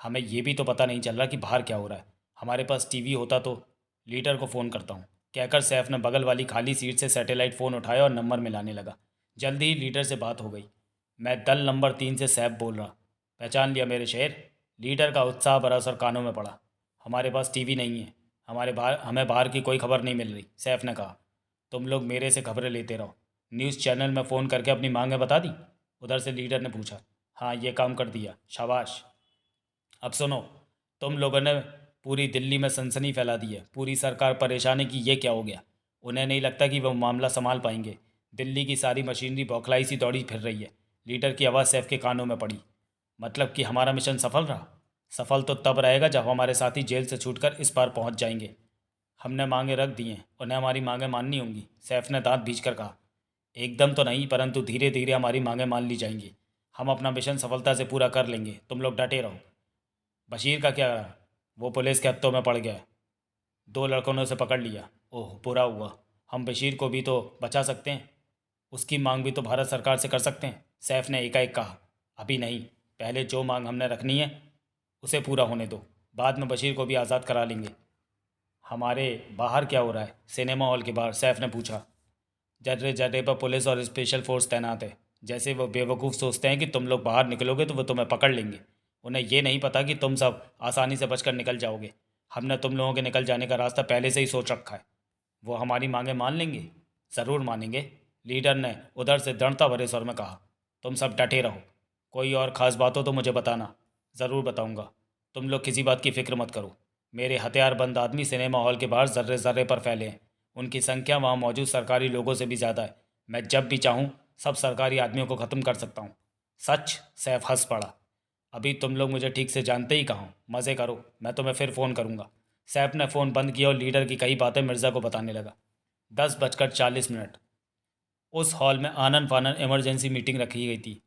Speaker 1: हमें ये भी तो पता नहीं चल रहा कि बाहर क्या हो रहा है। हमारे पास टीवी होता तो लीडर को फ़ोन करता हूँ, कहकर सैफ ने बगल वाली खाली सीट से सैटेलाइट फ़ोन उठाया और नंबर मिलाने लगा। जल्दी ही लीडर से बात हो गई। मैं दल नंबर 3 से सैफ बोल रहा। पहचान लिया मेरे शेर? लीडर का उत्साह भरा सर कानों में पड़ा। हमारे पास टीवी नहीं है, हमें बाहर की कोई खबर नहीं मिल रही, सैफ ने कहा। तुम लोग मेरे से खबरें लेते रहो। न्यूज़ चैनल में फ़ोन करके अपनी मांगें बता दी? उधर से लीडर ने पूछा। हाँ, ये काम कर दिया, शाबाश। अब सुनो, तुम लोगों ने पूरी दिल्ली में सनसनी फैला दी है। पूरी सरकार परेशान है कि ये क्या हो गया। उन्हें नहीं लगता कि वो मामला संभाल पाएंगे। दिल्ली की सारी मशीनरी बौखलाई सी दौड़ी फिर रही है। लीडर की आवाज़ सैफ के कानों में पड़ी। मतलब कि हमारा मिशन सफल रहा? सफल तो तब रहेगा जब हमारे साथी जेल से छूटकर इस पार पहुंच जाएंगे। हमने मांगे रख दी हैं, उन्हें हमारी मांगें माननी होंगी, सैफ ने दांत भींच कर कहा। एकदम तो नहीं, परंतु धीरे धीरे हमारी मांगें मान ली जाएंगी। हम अपना मिशन सफलता से पूरा कर लेंगे, तुम लोग डटे रहो। बशीर का क्या रहा? वो पुलिस के हत्थों में पड़ गया। दो लड़कों ने उसे पकड़ लिया। ओह, बुरा हुआ। हम बशीर को भी तो बचा सकते हैं, उसकी मांग भी तो भारत सरकार से कर सकते हैं, सैफ ने एकाएक कहा। अभी नहीं, पहले जो मांग हमने रखनी है उसे पूरा होने दो, बाद में बशीर को भी आज़ाद करा लेंगे। हमारे बाहर क्या हो रहा है? सिनेमा हॉल के बाहर, सैफ ने पूछा। जर्रे जर्रे पर पुलिस और स्पेशल फोर्स तैनात है। जैसे वो बेवकूफ़ सोचते हैं कि तुम लोग बाहर निकलोगे तो वो तुम्हें पकड़ लेंगे। उन्हें ये नहीं पता कि तुम सब आसानी से बचकर निकल जाओगे। हमने तुम लोगों के निकल जाने का रास्ता पहले से ही सोच रखा है। वो हमारी मांगें मान लेंगे? ज़रूर मानेंगे। लीडर ने उधर से दृढ़ता भरे स्वर में कहा। तुम सब डटे रहो। कोई और ख़ास बात हो तो मुझे बताना, ज़रूर बताऊंगा। तुम लोग किसी बात की फ़िक्र मत करो। मेरे हथियारबंद आदमी सिनेमा हॉल के बाहर ज़र्रे ज़र्रे पर फैले हैं। उनकी संख्या वहाँ मौजूद सरकारी लोगों से भी ज़्यादा है। मैं जब भी चाहूँ सब सरकारी आदमियों को ख़त्म कर सकता हूँ। सच? सैफ हंस पड़ा। अभी तुम लोग मुझे ठीक से जानते ही कहाँ हो। मज़े करो, मैं तुम्हें फिर फ़ोन करूँगा। सैफ ने फ़ोन बंद किया और लीडर की कई बातें मिर्ज़ा को बताने लगा। 10:40 उस हॉल में आनन फानन इमरजेंसी मीटिंग रखी गई थी।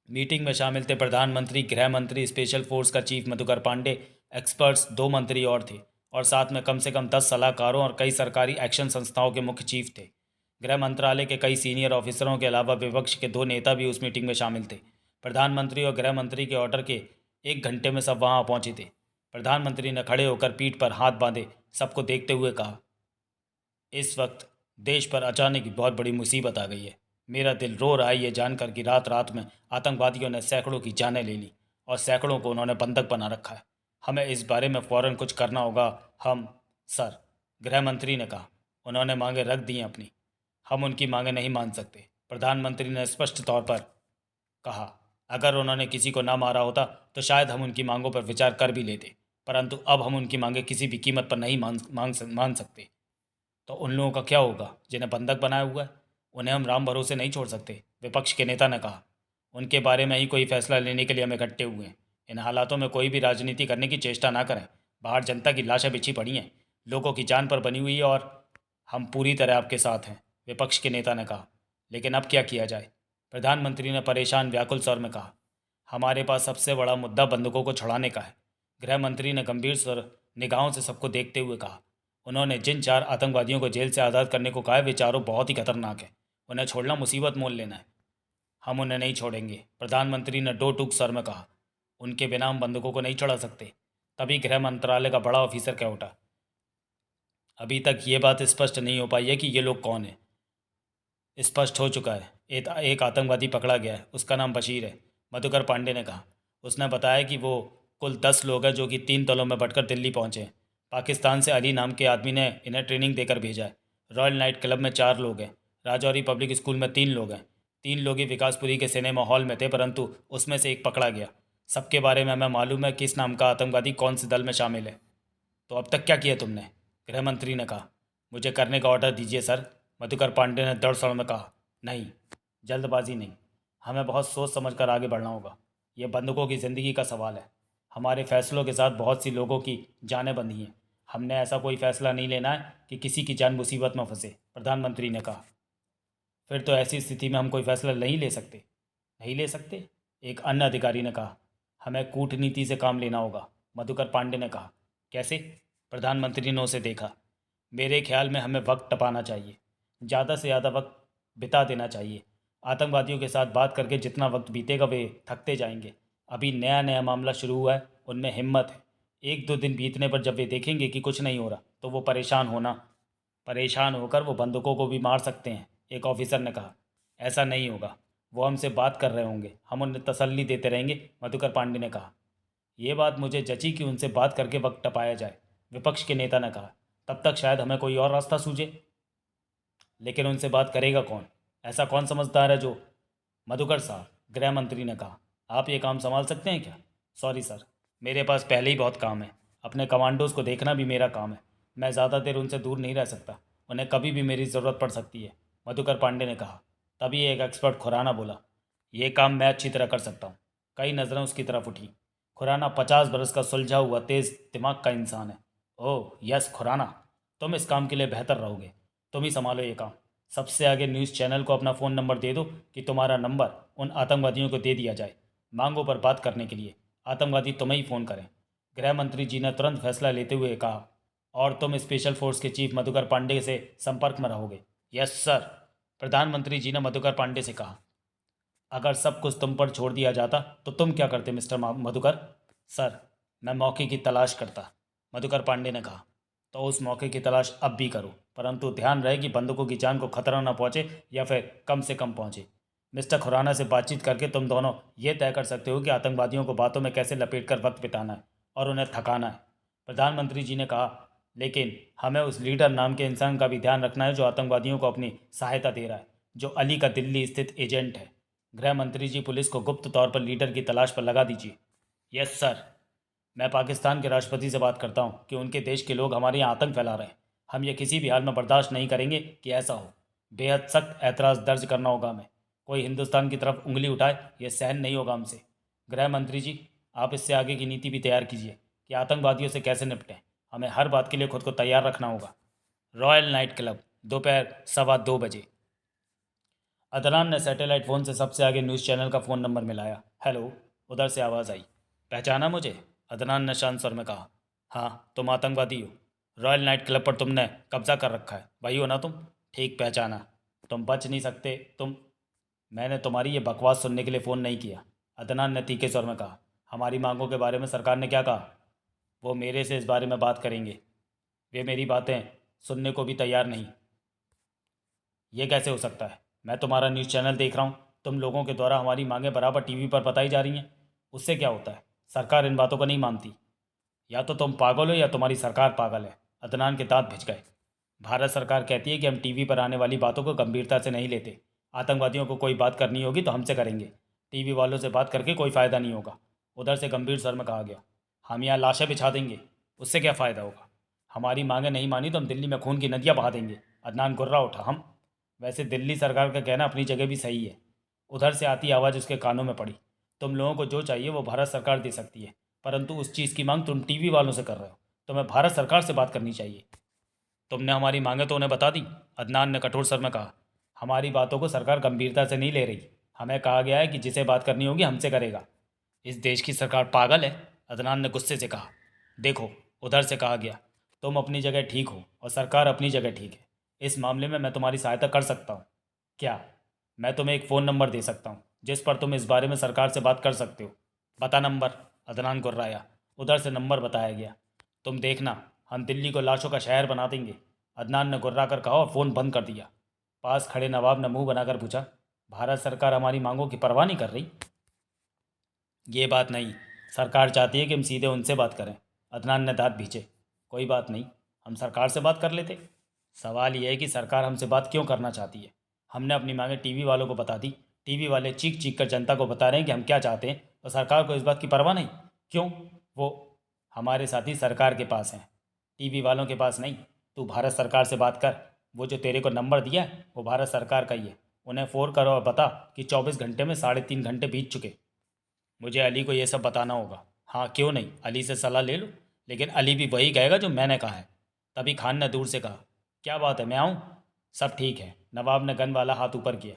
Speaker 1: मीटिंग में शामिल थे प्रधानमंत्री, गृह मंत्री, स्पेशल फोर्स का चीफ मधुकर पांडे, एक्सपर्ट्स, 2 मंत्री और थे, और साथ में कम से कम 10 सलाहकारों और कई सरकारी एक्शन संस्थाओं के मुख्य चीफ थे। गृह मंत्रालय के कई सीनियर ऑफिसरों के अलावा विपक्ष के 2 नेता भी उस मीटिंग में शामिल थे। प्रधानमंत्री और गृह मंत्री के ऑर्डर के 1 घंटे में सब वहाँ पहुंचे थे। प्रधानमंत्री ने खड़े होकर पीठ पर हाथ बांधे सबको देखते हुए कहा, इस वक्त देश पर अचानक बहुत बड़ी मुसीबत आ गई है। मेरा दिल रो रहा है ये जानकर कि रात रात में आतंकवादियों ने सैकड़ों की जानें ले ली और सैकड़ों को उन्होंने बंधक बना रखा है। हमें इस बारे में फ़ौरन कुछ करना होगा। हम सर, गृह मंत्री ने कहा। उन्होंने मांगे रख दी अपनी। हम उनकी मांगे नहीं मान सकते, प्रधानमंत्री ने स्पष्ट तौर पर कहा। अगर उन्होंने किसी को ना मारा होता तो शायद हम उनकी मांगों पर विचार कर भी लेते, परंतु अब हम उनकी मांगे किसी भी कीमत पर नहीं मान सकते। तो उन लोगों का क्या होगा जिन्हें बंधक बनाया हुआ है? उन्हें हम राम भरोसे नहीं छोड़ सकते, विपक्ष के नेता ने कहा। उनके बारे में ही कोई फैसला लेने के लिए हम इकट्ठे हुए हैं। इन हालातों में कोई भी राजनीति करने की चेष्टा ना करें। बाहर जनता की लाशें बिछी पड़ी हैं, लोगों की जान पर बनी हुई है, और हम पूरी तरह आपके साथ हैं, विपक्ष के नेता ने कहा। लेकिन अब क्या किया जाए? प्रधानमंत्री ने परेशान व्याकुल स्वर में कहा। हमारे पास सबसे बड़ा मुद्दा बंधकों को छुड़ाने का है। गृह मंत्री ने गंभीर स्वर निगाहों से सबको देखते हुए कहा। उन्होंने जिन 4 आतंकवादियों को जेल से आज़ाद करने को कहा है वे चारों बहुत ही खतरनाक हैं। उन्हें छोड़ना मुसीबत मोल लेना है। हम उन्हें नहीं छोड़ेंगे, प्रधानमंत्री ने दो टूक स्वर में कहा। उनके बिना हम बंदूकों को नहीं चढ़ा सकते। तभी गृह मंत्रालय का बड़ा ऑफिसर कह उठा, अभी तक ये बात स्पष्ट नहीं हो पाई है कि ये लोग कौन हैं। स्पष्ट हो चुका है, एक आतंकवादी पकड़ा गया है, उसका नाम बशीर है, मधुकर पांडे ने कहा। उसने बताया कि वो कुल 10 लोग हैं जो कि 3 दलों में बंटकर दिल्ली पहुंचे हैं। पाकिस्तान से अली नाम के आदमी ने इन्हें ट्रेनिंग देकर भेजा है। रॉयल नाइट क्लब में 4 लोग हैं। राजौरी पब्लिक स्कूल में 3 लोग हैं। 3 लोग ही विकासपुरी के सिनेमा हॉल में थे, परंतु उसमें से एक पकड़ा गया। सबके बारे में हमें मालूम है किस नाम का आतंकवादी कौन से दल में शामिल है। तो अब तक क्या किया तुमने? गृह मंत्री ने कहा। मुझे करने का ऑर्डर दीजिए सर, मधुकर पांडे ने दृढ़ स्वर में कहा। नहीं, जल्दबाजी नहीं। हमें बहुत सोच समझ कर आगे बढ़ना होगा। यह बंदूकों की ज़िंदगी का सवाल है। हमारे फैसलों के साथ बहुत सी लोगों की जानें बंधी हैं। हमने ऐसा कोई फैसला नहीं लेना है कि किसी की जान मुसीबत में फंसे, प्रधानमंत्री ने कहा। फिर तो ऐसी स्थिति में हम कोई फैसला नहीं ले सकते। नहीं ले सकते? एक अन्य अधिकारी ने कहा। हमें कूटनीति से काम लेना होगा, मधुकर पांडे ने कहा। कैसे? प्रधानमंत्री ने उसे देखा। मेरे ख्याल में हमें वक्त टपाना चाहिए, ज़्यादा से ज़्यादा वक्त बिता देना चाहिए। आतंकवादियों के साथ बात करके जितना वक्त बीतेगा वे थकते जाएंगे। अभी नया नया मामला शुरू हुआ है, उनमें हिम्मत है। 1-2 दिन बीतने पर जब वे देखेंगे कि कुछ नहीं हो रहा तो वो परेशान होकर वो बंदूकों को भी मार सकते हैं, एक ऑफिसर ने कहा। ऐसा नहीं होगा, वो हमसे बात कर रहे होंगे, हम उन्हें तसल्ली देते रहेंगे, मधुकर पांडे ने कहा। ये बात मुझे जची कि उनसे बात करके वक्त टपाया जाए, विपक्ष के नेता ने कहा। तब तक शायद हमें कोई और रास्ता सूझे। लेकिन उनसे बात करेगा कौन? ऐसा कौन समझदार है जो? मधुकर साहब, गृह मंत्री ने कहा, आप ये काम संभाल सकते हैं क्या? सॉरी सर, मेरे पास पहले ही बहुत काम है। अपने कमांडोज को देखना भी मेरा काम है। मैं ज़्यादा देर उनसे दूर नहीं रह सकता। उन्हें कभी भी मेरी ज़रूरत पड़ सकती है, मधुकर पांडे ने कहा। तभी एक एक्सपर्ट खुराना बोला, ये काम मैं अच्छी तरह कर सकता हूँ। कई नज़रें उसकी तरफ उठी। खुराना 50 बरस का सुलझा हुआ तेज़ दिमाग का इंसान है। ओह यस खुराना, तुम इस काम के लिए बेहतर रहोगे। तुम ही संभालो ये काम। सबसे आगे न्यूज़ चैनल को अपना फ़ोन नंबर दे दो कि तुम्हारा नंबर उन आतंकवादियों को दे दिया जाए, मांगों पर बात करने के लिए। आतंकवादी तुम्हें ही फ़ोन करें। गृह मंत्री जी ने तुरंत फैसला लेते हुए कहा। और तुम स्पेशल फोर्स के चीफ मधुकर पांडे से संपर्क में रहोगे। यस सर, प्रधानमंत्री जी ने मधुकर पांडे से कहा। अगर सब कुछ तुम पर छोड़ दिया जाता तो तुम क्या करते मिस्टर मधुकर? सर, मैं मौके की तलाश करता, मधुकर पांडे ने कहा। तो उस मौके की तलाश अब भी करो, परंतु ध्यान रहे कि बंदूकों की जान को खतरा न पहुंचे या फिर कम से कम पहुंचे। मिस्टर खुराना से बातचीत करके तुम दोनों ये तय कर सकते हो कि आतंकवादियों को बातों में कैसे लपेटकर वक्त बिताना है और उन्हें थकाना है। प्रधानमंत्री जी ने कहा, लेकिन हमें उस लीडर नाम के इंसान का भी ध्यान रखना है जो आतंकवादियों को अपनी सहायता दे रहा है, जो अली का दिल्ली स्थित एजेंट है। गृह मंत्री जी, पुलिस को गुप्त तौर पर लीडर की तलाश पर लगा दीजिए। Yes sir. मैं पाकिस्तान के राष्ट्रपति से बात करता हूँ कि उनके देश के लोग हमारे यहाँ आतंक फैला रहे हैं। हम ये किसी भी हाल में बर्दाश्त नहीं करेंगे कि ऐसा हो। बेहद सख्त ऐतराज़ दर्ज करना होगा हमें। कोई हिंदुस्तान की तरफ उंगली उठाए, ये सहन नहीं होगा हमसे। गृह मंत्री जी, आप इससे आगे की नीति भी तैयार कीजिए कि आतंकवादियों से कैसे निपटें। हमें हर बात के लिए खुद को तैयार रखना होगा। रॉयल नाइट क्लब, दोपहर 2:15 बजे। अदनान ने सैटेलाइट फ़ोन से सबसे आगे न्यूज़ चैनल का फ़ोन नंबर मिलाया। हेलो, उधर से आवाज़ आई। पहचाना मुझे? अदनान ने शांत स्वर में कहा। हाँ, तुम आतंकवादी हो। रॉयल नाइट क्लब पर तुमने कब्जा कर रखा है, वही हो ना तुम? ठीक पहचाना। तुम बच नहीं सकते। मैंने तुम्हारी ये बकवास सुनने के लिए फ़ोन नहीं किया, अदनान ने तीखे स्वर में कहा। हमारी मांगों के बारे में सरकार ने क्या कहा? वो मेरे से इस बारे में बात करेंगे। वे मेरी बातें सुनने को भी तैयार नहीं। ये कैसे हो सकता है? मैं तुम्हारा न्यूज़ चैनल देख रहा हूँ। तुम लोगों के द्वारा हमारी मांगें बराबर टीवी पर बताई जा रही हैं। उससे क्या होता है? सरकार इन बातों को नहीं मानती। या तो तुम पागल हो या तुम्हारी सरकार पागल है। अदनान के दांत भिज गए। भारत सरकार कहती है कि हम टीवी पर आने वाली बातों को गंभीरता से नहीं लेते। आतंकवादियों को कोई बात करनी होगी तो हमसे करेंगे। टीवी वालों से बात करके कोई फ़ायदा नहीं होगा। उधर से गंभीर स्वर में कहा गया। हम यहाँ लाशें बिछा देंगे, उससे क्या फ़ायदा होगा? हमारी मांगें नहीं मानी तो हम दिल्ली में खून की नदियाँ बहा देंगे। अदनान गुर्रा उठा। हम? वैसे दिल्ली सरकार का कहना अपनी जगह भी सही है। उधर से आती आवाज़ उसके कानों में पड़ी। तुम लोगों को जो चाहिए वो भारत सरकार दे सकती है, परंतु उस चीज़ की मांग तुम टीवी वालों से कर रहे हो। तुम्हें भारत सरकार से बात करनी चाहिए। तुमने हमारी मांगें तो उन्हें बता दी, अदनान ने कठोर स्वर में कहा। हमारी बातों को सरकार गंभीरता से नहीं ले रही। हमें कहा गया है कि जिसे बात करनी होगी हमसे करेगा। इस देश की सरकार पागल है, अदनान ने गुस्से से कहा। देखो, उधर से कहा गया। तुम अपनी जगह ठीक हो और सरकार अपनी जगह ठीक है। इस मामले में मैं तुम्हारी सहायता कर सकता हूँ। क्या? मैं तुम्हें एक फ़ोन नंबर दे सकता हूँ जिस पर तुम इस बारे में सरकार से बात कर सकते हो। बता नंबर, अदनान गुर्राया। उधर से नंबर बताया गया। तुम देखना, हम दिल्ली को लाशों का शहर बना देंगे, अदनान ने गुर्रा कर कहा और फ़ोन बंद कर दिया। पास खड़े नवाब ने मुंह बनाकर पूछा, भारत सरकार हमारी मांगों की परवाह नहीं कर रही? ये बात नहीं। सरकार चाहती है कि हम सीधे उनसे बात करें। अदनान ने दांत भींचे। कोई बात नहीं, हम सरकार से बात कर लेते। सवाल यह है कि सरकार हमसे बात क्यों करना चाहती है? हमने अपनी मांगें टीवी वालों को बता दी। टीवी वाले चीख चीख कर जनता को बता रहे हैं कि हम क्या चाहते हैं, और सरकार को इस बात की परवाह नहीं। क्यों? वो हमारे साथी सरकार के पास हैं, टीवी वालों के पास नहीं। तू भारत सरकार से बात कर। वो जो तेरे को नंबर दिया है वो भारत सरकार का ही है। उन्हें फ़ोन करो और बता कि 24 घंटे में 3.5 घंटे बीत चुके। मुझे अली को ये सब बताना होगा। हाँ, क्यों नहीं, अली से सलाह ले लो। लेकिन अली भी वही कहेगा जो मैंने कहा है। तभी खान ने दूर से कहा, क्या बात है, मैं आऊँ? सब ठीक है। नवाब ने गन वाला हाथ ऊपर किया।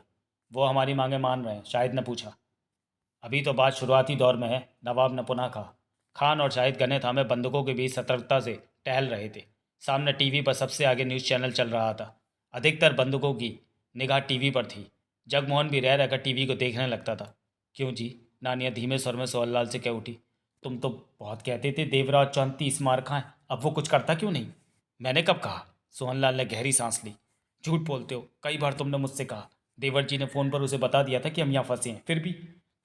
Speaker 1: वो हमारी मांगे मान रहे हैं? शाहिद ने पूछा। अभी तो बात शुरुआती दौर में है, नवाब ने पुनः कहा। खान और शाहिद गने थामे बंदूकों के बीच सतर्कता से टहल रहे थे। सामने टीवी पर सबसे आगे न्यूज़ चैनल चल रहा था। अधिकतर बंदूकों की निगाह टीवी पर थी। जगमोहन भी रह रहकर टीवी को देखने लगता था। क्यों जी? नानिया धीमे स्वर में सोहनलाल से कह उठी। तुम तो बहुत कहते थे देवराज चौहान 30 मार खाएं, अब वो कुछ करता क्यों नहीं? मैंने कब कहा? सोहनलाल ने गहरी सांस ली। झूठ बोलते हो, कई बार तुमने मुझसे कहा। देवर जी ने फ़ोन पर उसे बता दिया था कि हम यहाँ फंसे हैं, फिर भी।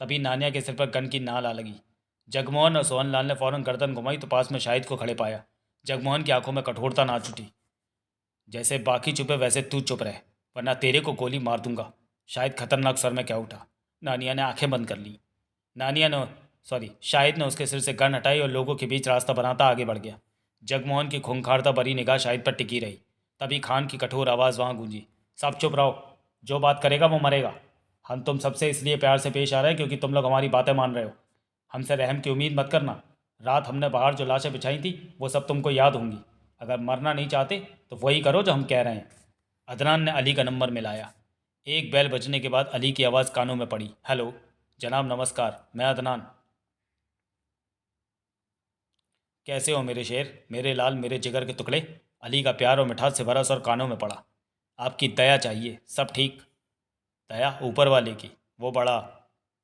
Speaker 1: तभी नानिया के सिर पर गन की नाल आ लगी। जगमोहन और सोहनलाल ने फौरन गर्दन घुमाई तो पास में शाहिद को खड़े पाया। जगमोहन की आंखों में कठोरता नाच उठी। जैसे बाकी चुपे वैसे तू चुप रहे, वरना तेरे को गोली मार दूंगा, शाहिद खतरनाक स्वर में क्या उठा। नानिया ने आंखें बंद कर ली। नानिया ने शाहिद ने उसके सिर से गन हटाई और लोगों के बीच रास्ता बनाता आगे बढ़ गया। जगमोहन की खूंखारता भरी निगाह शाहिद पर टिकी रही। तभी खान की कठोर आवाज़ वहाँ गूंजी। सब चुप रहो, जो बात करेगा वो मरेगा। हम तुम सबसे इसलिए प्यार से पेश आ रहे हैं क्योंकि तुम लोग हमारी बातें मान रहे हो। हमसे रहम की उम्मीद मत करना। रात हमने बाहर जो लाशें बिछाई थी वो सब तुमको याद होंगी। अगर मरना नहीं चाहते तो वही करो जो हम कह रहे हैं। अदनान ने अली का नंबर मिलाया। एक बैल बजने के बाद अली की आवाज़ कानों में पड़ी। हेलो जनाब, नमस्कार, मैं अदनान। कैसे हो मेरे शेर, मेरे लाल, मेरे जिगर के टुकड़े? अली का प्यार और मिठास से भरा स्वर कानों में पड़ा। आपकी दया चाहिए, सब ठीक। दया ऊपर वाले की। वो बड़ा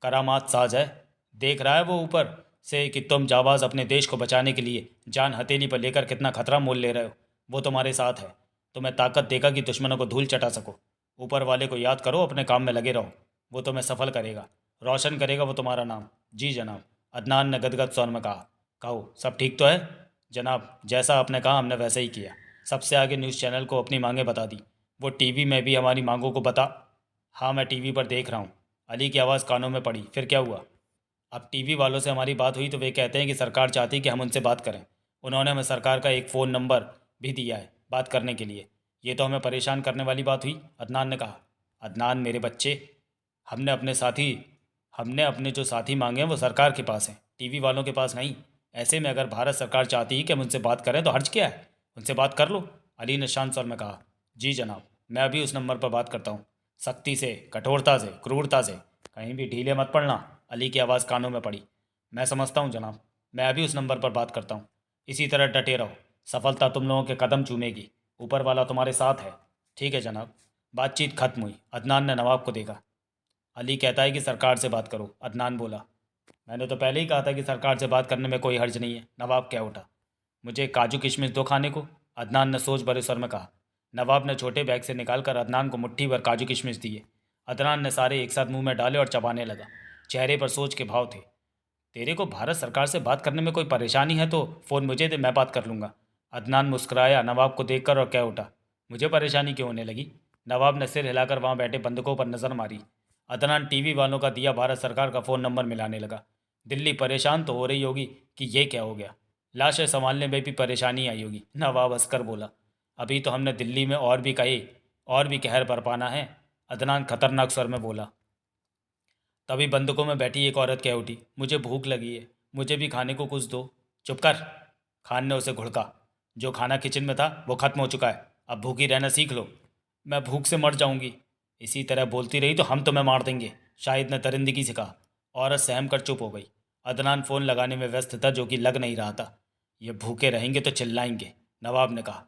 Speaker 1: करामात साज है। देख रहा है वो ऊपर से कि तुम जाबाज अपने देश को बचाने के लिए जान हथेली पर लेकर कितना खतरा मोल ले रहे हो। वो तुम्हारे साथ है। तुम्हें ताकत देगा कि दुश्मनों को धूल चटा सको। ऊपर वाले को याद करो, अपने काम में लगे रहो। वो तुम्हें सफल करेगा, रोशन करेगा वो तुम्हारा नाम। जी जनाब, अदनान ने गदगद स्वर में कहा। कहो, सब ठीक तो है? जनाब, जैसा आपने कहा हमने वैसा ही किया। सबसे आगे न्यूज़ चैनल को अपनी मांगें बता दी। वो टीवी में भी हमारी मांगों को बता। हाँ, मैं टीवी पर देख रहा हूँ। अली की आवाज़ कानों में पड़ी। फिर क्या हुआ? अब टीवी वालों से हमारी बात हुई तो वे कहते हैं कि सरकार चाहती कि हम उनसे बात करें। उन्होंने हमें सरकार का एक फ़ोन नंबर भी दिया है बात करने के लिए। ये तो हमें परेशान करने वाली बात हुई, अदनान ने कहा। अदनान मेरे बच्चे, हमने अपने साथी हमने अपने जो साथी मांगे हैं वो सरकार के पास हैं, टीवी वालों के पास नहीं। ऐसे में अगर भारत सरकार चाहती है कि हम उनसे बात करें तो हर्ज क्या है? उनसे बात कर लो, अली ने शांत स्वर में कहा। जी जनाब, मैं अभी उस नंबर पर बात करता हूँ। सख्ती से, कठोरता से, क्रूरता से, कहीं भी ढीले मत पड़ना। अली की आवाज़ कानों में पड़ी। मैं समझता हूँ जनाब, मैं अभी उस नंबर पर बात करता हूँ। इसी तरह डटे रहो, सफलता तुम लोगों के कदम चूमेगी। ऊपर वाला तुम्हारे साथ है। ठीक है जनाब। बातचीत खत्म हुई। अदनान ने नवाब को देखा। अली कहता है कि सरकार से बात करो, अदनान बोला। मैंने तो पहले ही कहा था कि सरकार से बात करने में कोई हर्ज नहीं है, नवाब कह उठा। मुझे काजू किशमिश दो खाने को, अदनान ने सोच भरे स्वर में कहा। नवाब ने छोटे बैग से निकालकर अदनान को मुट्ठी भर काजू किशमिश दिए। अदनान ने सारे एक साथ मुंह में डाले और चबाने लगा। चेहरे पर सोच के भाव थे। तेरे को भारत सरकार से बात करने में कोई परेशानी है तो फ़ोन मुझे दे, मैं बात कर लूँगा। अदनान मुस्कुराया नवाब को देखकर और कह उठा। मुझे परेशानी क्यों होने लगी? नवाब ने सिर हिलाकर वहाँ बैठे बंदूकों पर नज़र मारी। अदनान टीवी वालों का दिया भारत सरकार का फ़ोन नंबर मिलाने लगा। दिल्ली परेशान तो हो रही होगी कि ये क्या हो गया। लाशें संभालने में भी परेशानी आई होगी, नवाब हंसकर बोला। अभी तो हमने दिल्ली में और भी कहर बरपाना है, अदनान खतरनाक स्वर में बोला। तभी बंदूकों में बैठी एक औरत कह उठी। मुझे भूख लगी है, मुझे भी खाने को कुछ दो। चुप कर, खान ने उसे घुड़का। जो खाना किचन में था वो खत्म हो चुका है, अब भूखी रहना सीख लो। मैं भूख से मर जाऊंगी। इसी तरह बोलती रही तो हम तुम्हें मार देंगे, शाहिद ने दरिंदगी से कहा। औरत सहम कर चुप हो गई। अदनान फ़ोन लगाने में व्यस्त था जो कि लग नहीं रहा था। ये भूखे रहेंगे तो चिल्लाएंगे, नवाब ने कहा।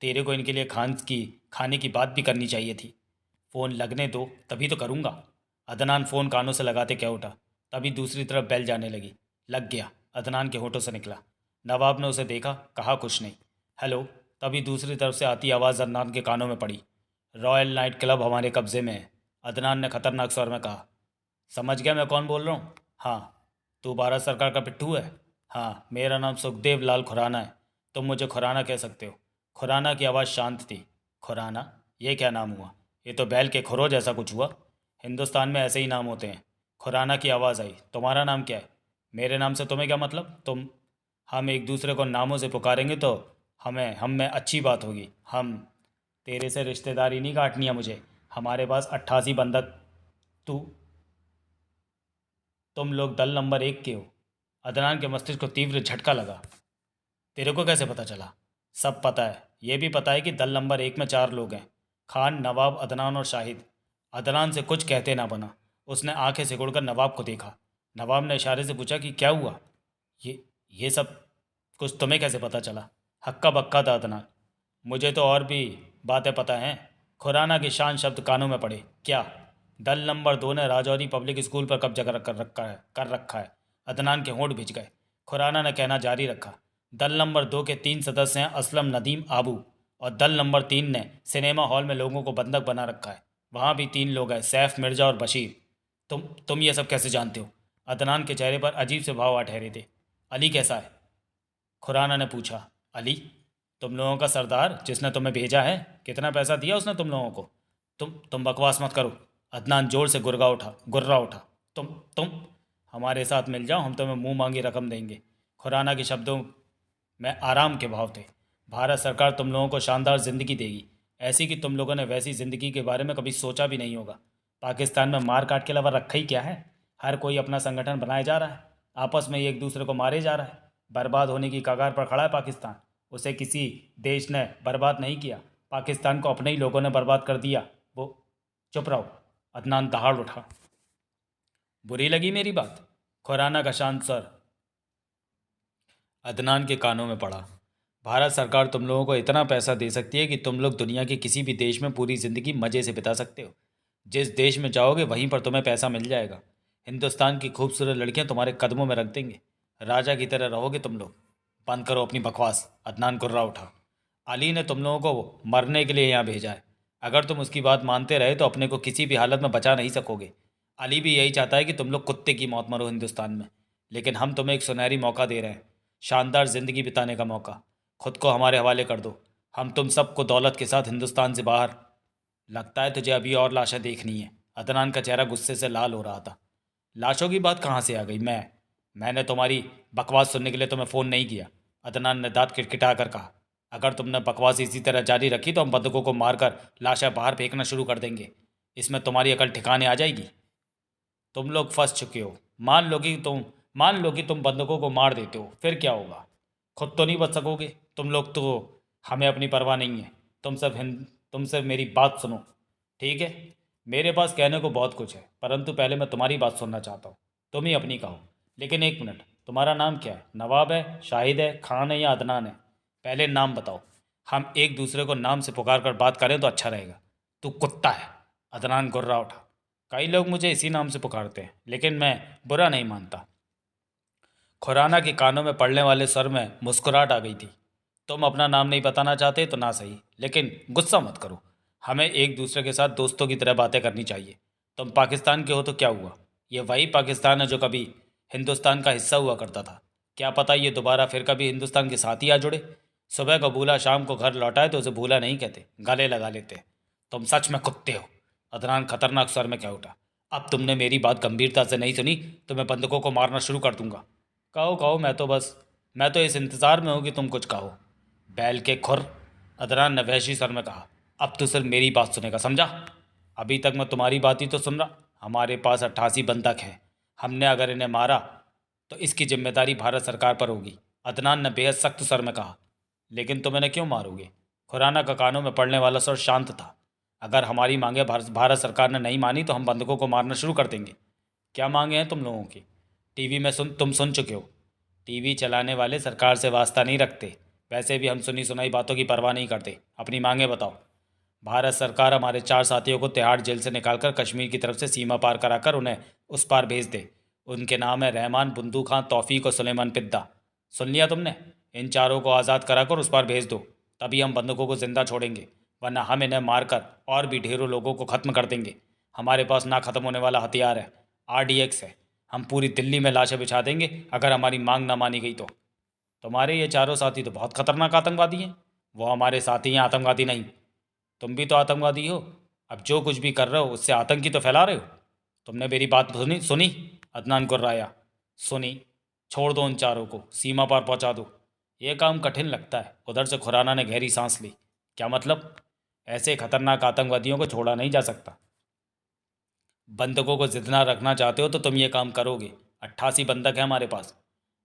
Speaker 1: तेरे को इनके लिए खाने की बात भी करनी चाहिए थी। फ़ोन लगने दो तभी तो करूँगा। अदनान फ़ोन कानों से लगाते कह उठा। तभी दूसरी तरफ बेल जाने लगी। लग गया, अदनान के होठों से निकला। नवाब ने उसे देखा, कहा कुछ नहीं। हेलो। तभी दूसरी तरफ से आती आवाज़ अदनान के कानों में पड़ी। रॉयल नाइट क्लब हमारे कब्ज़े में है, अदनान ने खतरनाक स्वर में कहा। समझ गया मैं कौन बोल रहा हूँ? हाँ। तू भारत सरकार का पिट्ठू है? हाँ, मेरा नाम सुखदेव लाल खुराना है। तुम मुझे खुराना कह सकते हो। खुराना की आवाज़ शांत थी। खुराना? ये क्या नाम हुआ? ये तो बैल के खुरो जैसा कुछ हुआ। हिंदुस्तान में ऐसे ही नाम होते हैं। खुराना की आवाज़ आई। तुम्हारा नाम क्या है? मेरे नाम से तुम्हें क्या मतलब? हम एक दूसरे को नामों से पुकारेंगे तो हम में अच्छी बात होगी। हम तेरे से रिश्तेदारी नहीं काटनी है मुझे। हमारे पास 88 बंदक। तू तुम लोग दल नंबर 1 के हो। अदनान के मस्तिष्क को तीव्र झटका लगा। तेरे को कैसे पता चला? सब पता है। ये भी पता है कि दल नंबर 1 में 4 लोग हैं, खान, नवाब, अदनान और शाहिद। अदनान से कुछ कहते ना बना। उसने आंखें सिकुड़कर नवाब को देखा। नवाब ने इशारे से पूछा कि क्या हुआ? ये सब कुछ तुम्हें कैसे पता चला? हक्का बक्का था अदनान। मुझे तो और भी बातें पता हैं। खुराना के शान शब्द कानों में पड़े। क्या? दल नंबर 2 ने राजौरी पब्लिक स्कूल पर कब्जा कर रखा है। अदनान के होंठ भिज गए। खुराना ने कहना जारी रखा। दल नंबर 2 के 3 सदस्य हैं, असलम, नदीम, आबू। और दल नंबर 3 ने सिनेमा हॉल में लोगों को बंधक बना रखा है। वहाँ भी 3 लोग हैं, सैफ, मिर्जा और बशीर। तुम ये सब कैसे जानते हो? अदनान के चेहरे पर अजीब से भाव आ ठहरे थे। अली कैसा है? खुराना ने पूछा। अली? तुम लोगों का सरदार जिसने तुम्हें भेजा है। कितना पैसा दिया उसने तुम लोगों को? तुम बकवास मत करो। अदनान जोर से गुर्रा उठा। तुम हमारे साथ मिल जाओ, हम तुम्हें मुंह मांगी रकम देंगे। खुराना के शब्दों में आराम के भाव थे। भारत सरकार तुम लोगों को शानदार ज़िंदगी देगी, ऐसी कि तुम लोगों ने वैसी ज़िंदगी के बारे में कभी सोचा भी नहीं होगा। पाकिस्तान में मार काट के अलावा रखा ही क्या है? हर कोई अपना संगठन बनाए जा रहा है, आपस में एक दूसरे को मारे जा रहा है। बर्बाद होने की कगार पर खड़ा है पाकिस्तान। उसे किसी देश ने बर्बाद नहीं किया, पाकिस्तान को अपने ही लोगों ने बर्बाद कर दिया। वो चुप रहो, अदनान दहाड़ उठा। बुरी लगी मेरी बात? खुराना का शांत स्वर अदनान के कानों में पड़ा। भारत सरकार तुम लोगों को इतना पैसा दे सकती है कि तुम लोग दुनिया के किसी भी देश में पूरी ज़िंदगी मज़े से बिता सकते हो। जिस देश में जाओगे वहीं पर तुम्हें पैसा मिल जाएगा। हिंदुस्तान की खूबसूरत लड़कियां तुम्हारे कदमों में रख देंगे। राजा की तरह रहोगे तुम लोग। बंद करो अपनी बकवास, अदनान कुर्रा उठा। अली ने तुम लोगों को मरने के लिए यहाँ भेजा है। अगर तुम उसकी बात मानते रहे तो अपने को किसी भी हालत में बचा नहीं सकोगे। अली भी यही चाहता है कि तुम लोग कुत्ते की मौत मरो हिंदुस्तान में। लेकिन हम तुम्हें एक सुनहरी मौका दे रहे हैं, शानदार ज़िंदगी बिताने का मौका। खुद को हमारे हवाले कर दो, हम तुम सबको दौलत के साथ हिंदुस्तान से बाहर। लगता है तुझे अभी और लाशें देखनी है। अदनान का चेहरा गुस्से से लाल हो रहा था। लाशों की बात कहाँ से आ गई? मैंने तुम्हारी बकवास सुनने के लिए तुम्हें फ़ोन नहीं किया। अदनान ने दांत किटकिटा कर कहा। अगर तुमने बकवास इसी तरह जारी रखी तो हम बंदूकों को मारकर लाशें बाहर फेंकना शुरू कर देंगे। इसमें तुम्हारी अकल ठिकाने आ जाएगी। तुम लोग फंस चुके हो। मान लो कि तुम बंदूकों को मार देते हो, फिर क्या होगा? खुद तो नहीं बच सकोगे। तुम लोग तो, हमें अपनी परवाह नहीं है। तुम सब मेरी बात सुनो, ठीक है? मेरे पास कहने को बहुत कुछ है, परंतु पहले मैं तुम्हारी बात सुनना चाहता हूँ। तुम ही अपनी कहो। लेकिन एक मिनट, तुम्हारा नाम क्या है? नवाब है, शाहिद है, खान है या अदनान है? पहले नाम बताओ। हम एक दूसरे को नाम से पुकार कर बात करें तो अच्छा रहेगा। तू कुत्ता है। अदनान गुर्रा उठा। कई लोग मुझे इसी नाम से पुकारते हैं, लेकिन मैं बुरा नहीं मानता। खुराना के कानों में पड़ने वाले स्वर में मुस्कुराहट आ गई थी। तुम अपना नाम नहीं बताना चाहते तो ना सही, लेकिन गुस्सा मत करो। हमें एक दूसरे के साथ दोस्तों की तरह बातें करनी चाहिए। तुम पाकिस्तान के हो तो क्या हुआ? ये वही पाकिस्तान है जो कभी हिंदुस्तान का हिस्सा हुआ करता था। क्या पता ये दोबारा फिर कभी हिंदुस्तान के साथ ही आ जुड़े। सुबह को भूला शाम को घर लौटाए तो उसे भूला नहीं कहते, गले लगा लेते। तुम सच में कुत्ते हो। अदनान खतरनाक स्वर में कह उठा। अब तुमने मेरी बात गंभीरता से नहीं सुनी तो मैं बंदूकों को मारना शुरू कर दूंगा। कहो कहो, मैं तो इस इंतज़ार में हूँ कि तुम कुछ कहो। बैल के खुर। अदनान ने वहशी स्वर में कहा। अब तो सिर्फ मेरी बात सुनेगा, समझा? अभी तक मैं तुम्हारी बात ही तो सुन रहा। हमारे पास 88 बंधक हैं। हमने अगर इन्हें मारा तो इसकी जिम्मेदारी भारत सरकार पर होगी। अदनान ने बेहद सख्त स्वर में कहा। लेकिन तुम इन्हें क्यों मारोगे? खुराना का कानों में पड़ने वाला स्वर शांत था। अगर हमारी मांगे भारत सरकार ने नहीं मानी तो हम बंधकों को मारना शुरू कर देंगे। क्या मांगे हैं तुम लोगों की? टीवी में तुम सुन चुके हो। टीवी चलाने वाले सरकार से वास्ता नहीं रखते। वैसे भी हम सुनी सुनाई बातों की परवाह नहीं करते। अपनी मांगे बताओ। भारत सरकार हमारे 4 साथियों को तिहाड़ जेल से निकालकर कश्मीर की तरफ से सीमा पार कराकर उन्हें उस पार भेज दे। उनके नाम है रहमान, बुंदू खां, तौफीक और सुलेमान पिद्दा। सुन लिया तुमने? इन चारों को आज़ाद कराकर उस पार भेज दो, तभी हम बंदूकों को जिंदा छोड़ेंगे। वरना हम इन्हें मारकर और भी ढेरों लोगों को ख़त्म कर देंगे। हमारे पास ना ख़त्म होने वाला हथियार है, RDX है। हम पूरी दिल्ली में लाशें बिछा देंगे अगर हमारी मांग ना मानी गई तो। तुम्हारे ये चारों साथी तो बहुत खतरनाक आतंकवादी हैं। वो हमारे साथी हैं, आतंकवादी नहीं। तुम भी तो आतंकवादी हो। अब जो कुछ भी कर रहे हो उससे आतंक ही तो फैला रहे हो। तुमने मेरी बात सुनी सुनी? अदनान गुर्राया। सुनी। छोड़ दो उन चारों को, सीमा पार पहुंचा दो। ये काम कठिन लगता है। उधर से खुराना ने गहरी सांस ली। क्या मतलब? ऐसे खतरनाक आतंकवादियों को छोड़ा नहीं जा सकता। बंधकों को जितना रखना चाहते हो तो तुम ये काम करोगे। 88 बंधक है हमारे पास।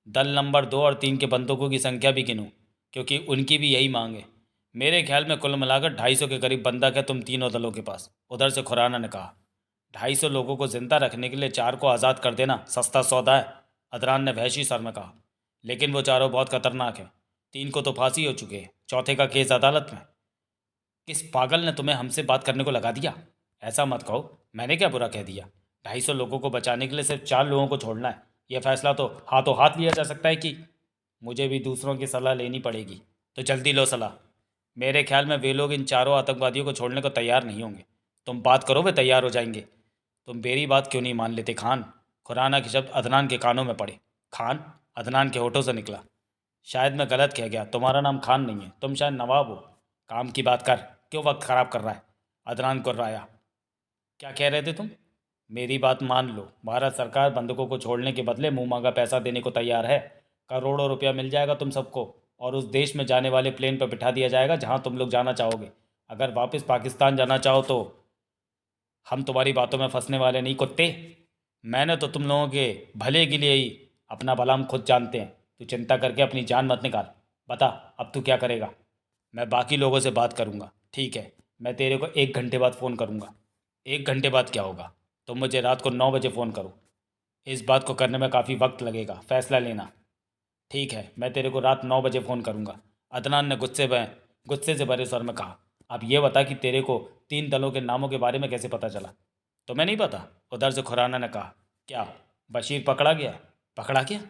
Speaker 1: दल नंबर 2 और 3 के बंदूकों की संख्या भी गिनो, क्योंकि उनकी भी यही मांग है। मेरे ख्याल में कुल मिलाकर 250 के करीब बंदक है तुम तीनों दलों के पास। उधर से खुराना ने कहा। 250 लोगों को जिंदा रखने के लिए 4 को आज़ाद कर देना सस्ता सौदा है। अदरान ने वहशी स्वर में कहा। लेकिन वो चारों बहुत खतरनाक हैं। 3 को तो फांसी हो चुकी है, चौथे का केस अदालत में। किस पागल ने तुम्हें हमसे बात करने को लगा दिया? ऐसा मत कहो, मैंने क्या बुरा कह दिया? 250 लोगों को बचाने के लिए सिर्फ 4 लोगों को छोड़ना है। यह फैसला तो हाथों हाथ लिया जा सकता है कि मुझे भी दूसरों की सलाह लेनी पड़ेगी? तो जल्दी लो सलाह। मेरे ख्याल में वे लोग इन चारों आतंकवादियों को छोड़ने को तैयार नहीं होंगे। तुम बात करो, वे तैयार हो जाएंगे। तुम मेरी बात क्यों नहीं मान लेते खान? खुराना के शब्द अदनान के कानों में पड़े। खान? अदनान के होठों से निकला। शायद मैं गलत कह गया, तुम्हारा नाम खान नहीं है, तुम शायद नवाब हो। काम की बात कर, क्यों वक्त ख़राब कर रहा है? अदनान कुर्राया। क्या कह रहे थे तुम? मेरी बात मान लो। भारत सरकार बंधकों को छोड़ने के बदले मुंह मांगा पैसा देने को तैयार है। करोड़ों रुपया मिल जाएगा तुम सबको, और उस देश में जाने वाले प्लेन पर बिठा दिया जाएगा जहां तुम लोग जाना चाहोगे। अगर वापस पाकिस्तान जाना चाहो तो हम तुम्हारी बातों में फंसने वाले नहीं, कुत्ते। मैंने तो तुम लोगों के भले के लिए ही अपना भला हम खुद जानते हैं। तू चिंता करके अपनी जान मत निकाल। बता, अब तू क्या करेगा? मैं बाकी लोगों से बात करूंगा, ठीक है? मैं तेरे को 1 घंटे बाद फ़ोन करूंगा। 1 घंटे बाद क्या होगा? तुम मुझे रात को 9 बजे फ़ोन करो। इस बात को करने में काफ़ी वक्त लगेगा, फैसला लेना। ठीक है, मैं तेरे को रात 9 बजे फ़ोन करूंगा। अदनान ने गुस्से से भरे स्वर में कहा। अब ये बता कि तेरे को 3 दलों के नामों के बारे में कैसे पता चला? तुम्हें नहीं पता? उधर से खुराना ने कहा। क्या बशीर पकड़ा गया? पकड़ा गया?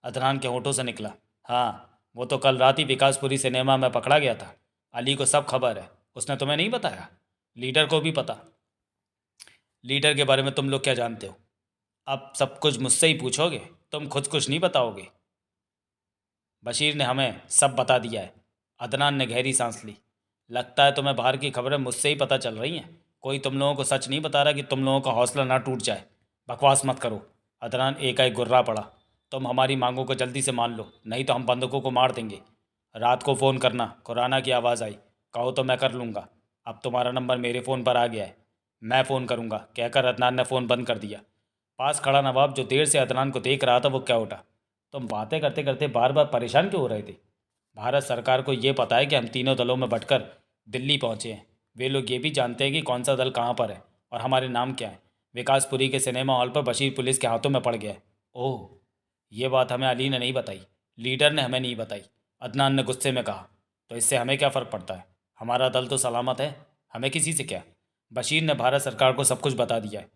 Speaker 1: अदनान के होठों से निकला। हाँ, वो तो कल रात ही विकासपुरी सिनेमा में पकड़ा गया था। अली को सब खबर है। उसने तुम्हें नहीं बताया? लीडर को भी पता? लीडर के बारे में तुम लोग क्या जानते हो? अब सब कुछ मुझसे ही पूछोगे? तुम खुद कुछ नहीं बताओगे? बशीर ने हमें सब बता दिया है। अदनान ने गहरी सांस ली। लगता है तुम्हें बाहर की खबरें मुझसे ही पता चल रही हैं। कोई तुम लोगों को सच नहीं बता रहा कि तुम लोगों का हौसला ना टूट जाए। बकवास मत करो। अदनान एकाएक गुर्रा पड़ा। तुम हमारी मांगों को जल्दी से मान लो, नहीं तो हम बंदूकों को मार देंगे। रात को फ़ोन करना। खुराना की आवाज़ आई। कहो तो मैं कर लूँगा। अब तुम्हारा नंबर मेरे फ़ोन पर आ गया है। मैं फ़ोन करूँगा, कहकर अदनान ने फ़ोन बंद कर दिया। पास खड़ा नवाब, जो देर से अदनान को देख रहा था, वो क्या उठा। तुम बातें करते करते बार बार परेशान क्यों हो रहे थे? भारत सरकार को ये पता है कि हम तीनों दलों में बंटकर दिल्ली पहुंचे हैं। वे लोग ये भी जानते हैं कि कौन सा दल कहाँ पर है और हमारे नाम क्या है। विकासपुरी के सिनेमा हॉल पर बशीर पुलिस के हाथों में पड़ गया है। ओह, ये बात हमें अली ने नहीं बताई। लीडर ने हमें नहीं बताई। अदनान ने गुस्से में कहा। तो इससे हमें क्या फ़र्क पड़ता है? हमारा दल तो सलामत है, हमें किसी से क्या। बशीर ने भारत सरकार को सब कुछ बता दिया है।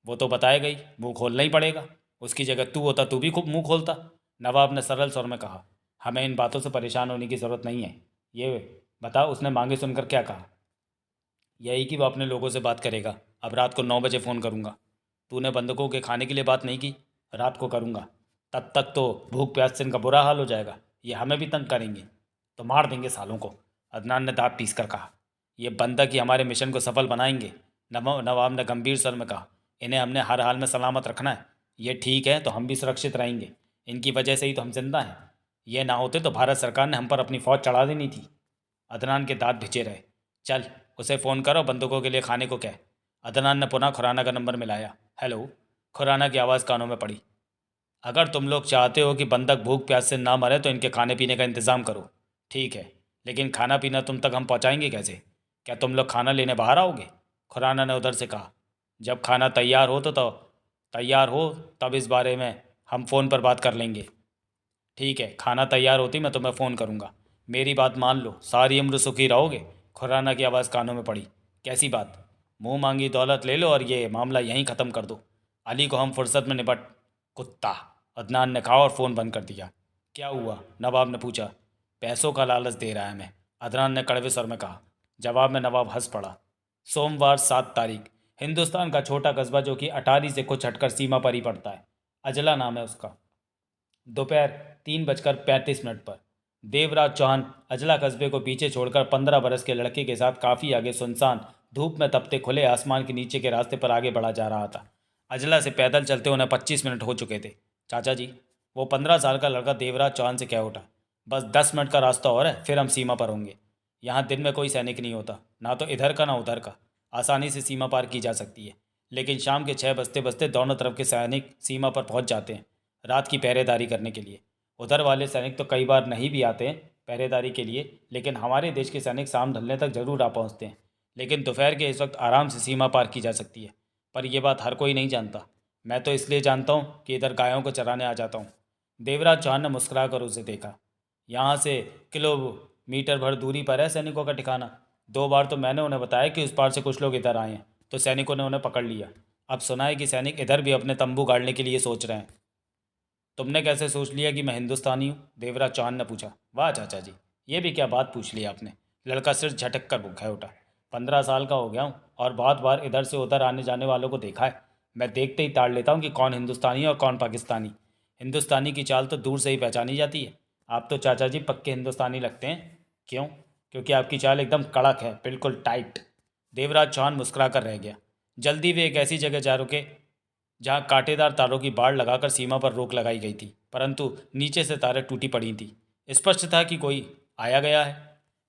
Speaker 1: वो तो बताए गई, मुंह खोलना ही पड़ेगा। उसकी जगह तू होता तू भी खूब मुंह खोलता। नवाब ने सरल स्वर में कहा। हमें इन बातों से परेशान होने की ज़रूरत नहीं है। ये बता, उसने मांगे सुनकर क्या कहा? यही कि वो अपने लोगों से बात करेगा। अब रात को 9 बजे फ़ोन करूँगा। तूने बंदूकों के खाने के लिए बात नहीं की? रात को करूँगा। तब तक तो भूख प्यास से इनका बुरा हाल हो जाएगा। ये हमें भी तंग करेंगे तो मार देंगे सालों को। अदनान ने दांत पीस कर कहा। ये बंदक ही हमारे मिशन को सफल बनाएंगे। नवाब ने गंभीर स्वर में कहा। इन्हें हमने हर हाल में सलामत रखना है। ये ठीक है तो हम भी सुरक्षित रहेंगे। इनकी वजह से ही तो हम जिंदा हैं। ये ना होते तो भारत सरकार ने हम पर अपनी फ़ौज चढ़ा देनी थी। अदनान के दांत भिजे रहे। चल, उसे फ़ोन करो, बंदूकों के लिए खाने को कह। अदनान ने पुनः खुराना का नंबर मिलाया। हेलो। खुराना की आवाज़ कानों में पड़ी। अगर तुम लोग चाहते हो कि बंदक भूख प्यास से ना मरे तो इनके खाने पीने का इंतज़ाम करो। ठीक है, लेकिन खाना पीना तुम तक हम पहुंचाएंगे कैसे? क्या तुम लोग खाना लेने बाहर आओगे? खुराना ने उधर से कहा। जब खाना तैयार हो तो तैयार हो तब इस बारे में हम फ़ोन पर बात कर लेंगे। ठीक है, खाना तैयार होती मैं तुम्हें फ़ोन करूँगा। मेरी बात मान लो, सारी उम्र सुखी रहोगे। खुराना की आवाज़ कानों में पड़ी। कैसी बात? मुंह मांगी दौलत ले लो और ये मामला यहीं ख़त्म कर दो। अली को हम फुर्सत में निपट। कुत्ता। अदनान ने कहा और फ़ोन बंद कर दिया। क्या हुआ? नवाब ने पूछा। पैसों का लालच दे रहा है मैं, अदनान ने कड़वे स्वर में कहा। जवाब में नवाब हंस पड़ा। सोमवार 7 तारीख। हिंदुस्तान का छोटा कस्बा जो कि अटारी से कुछ हटकर सीमा पर ही पड़ता है। अजला नाम है उसका। दोपहर 3:35 पर देवराज चौहान अजला कस्बे को पीछे छोड़कर 15 बरस के लड़के के साथ काफ़ी आगे सुनसान धूप में तपते खुले आसमान के नीचे के रास्ते पर आगे बढ़ा जा रहा था। अजला से पैदल चलते उन्हें 25 मिनट हो चुके थे। चाचा जी, वो 15 साल का लड़का देवराज चौहान से कह उठा। बस 10 मिनट का रास्ता और है, फिर हम सीमा पर होंगे। यहाँ दिन में कोई सैनिक नहीं होता, ना तो इधर का ना उधर का। आसानी से सीमा पार की जा सकती है, लेकिन शाम के 6 बजते बजते दोनों तरफ के सैनिक सीमा पर पहुँच जाते हैं रात की पहरेदारी करने के लिए। उधर वाले सैनिक तो कई बार नहीं भी आते हैं पहरेदारी के लिए, लेकिन हमारे देश के सैनिक शाम ढलने तक जरूर आ पहुँचते हैं। लेकिन दोपहर के इस वक्त आराम से सीमा पार की जा सकती है। पर यह बात हर कोई नहीं जानता। मैं तो इसलिए जानता हूँ कि इधर गायों को चराने आ जाता हूँ। देवराज चौहान ने मुस्कुरा कर उसे देखा। यहाँ से किलोमीटर भर दूरी पर है सैनिकों का ठिकाना। 2 बार तो मैंने उन्हें बताया कि उस पार से कुछ लोग इधर आए हैं, तो सैनिकों ने उन्हें पकड़ लिया। अब सुना है कि सैनिक इधर भी अपने तंबू गाड़ने के लिए सोच रहे हैं। तुमने कैसे सोच लिया कि मैं हिंदुस्तानी हूँ? देवराज चौहान ने पूछा। वाह चाचा जी, ये भी क्या बात पूछ ली आपने? लड़का सिर झटक कर भूखा उठा। 15 साल का हो गया हूँ और बहुत बार इधर से उधर आने जाने वालों को देखा है। मैं देखते ही ताड़ लेता हूँ कि कौन हिंदुस्तानी है और कौन पाकिस्तानी। हिंदुस्तानी की चाल तो दूर से ही पहचानी जाती है। आप तो चाचा जी पक्के हिंदुस्तानी लगते हैं। क्यों? क्योंकि आपकी चाल एकदम कड़क है, बिल्कुल टाइट। देवराज चौहान मुस्कुरा कर रह गया। जल्दी वे एक ऐसी जगह जा रुके जहां कांटेदार तारों की बाड़ लगाकर सीमा पर रोक लगाई गई थी, परंतु नीचे से तारें टूटी पड़ी थी। स्पष्ट था कि कोई आया गया है।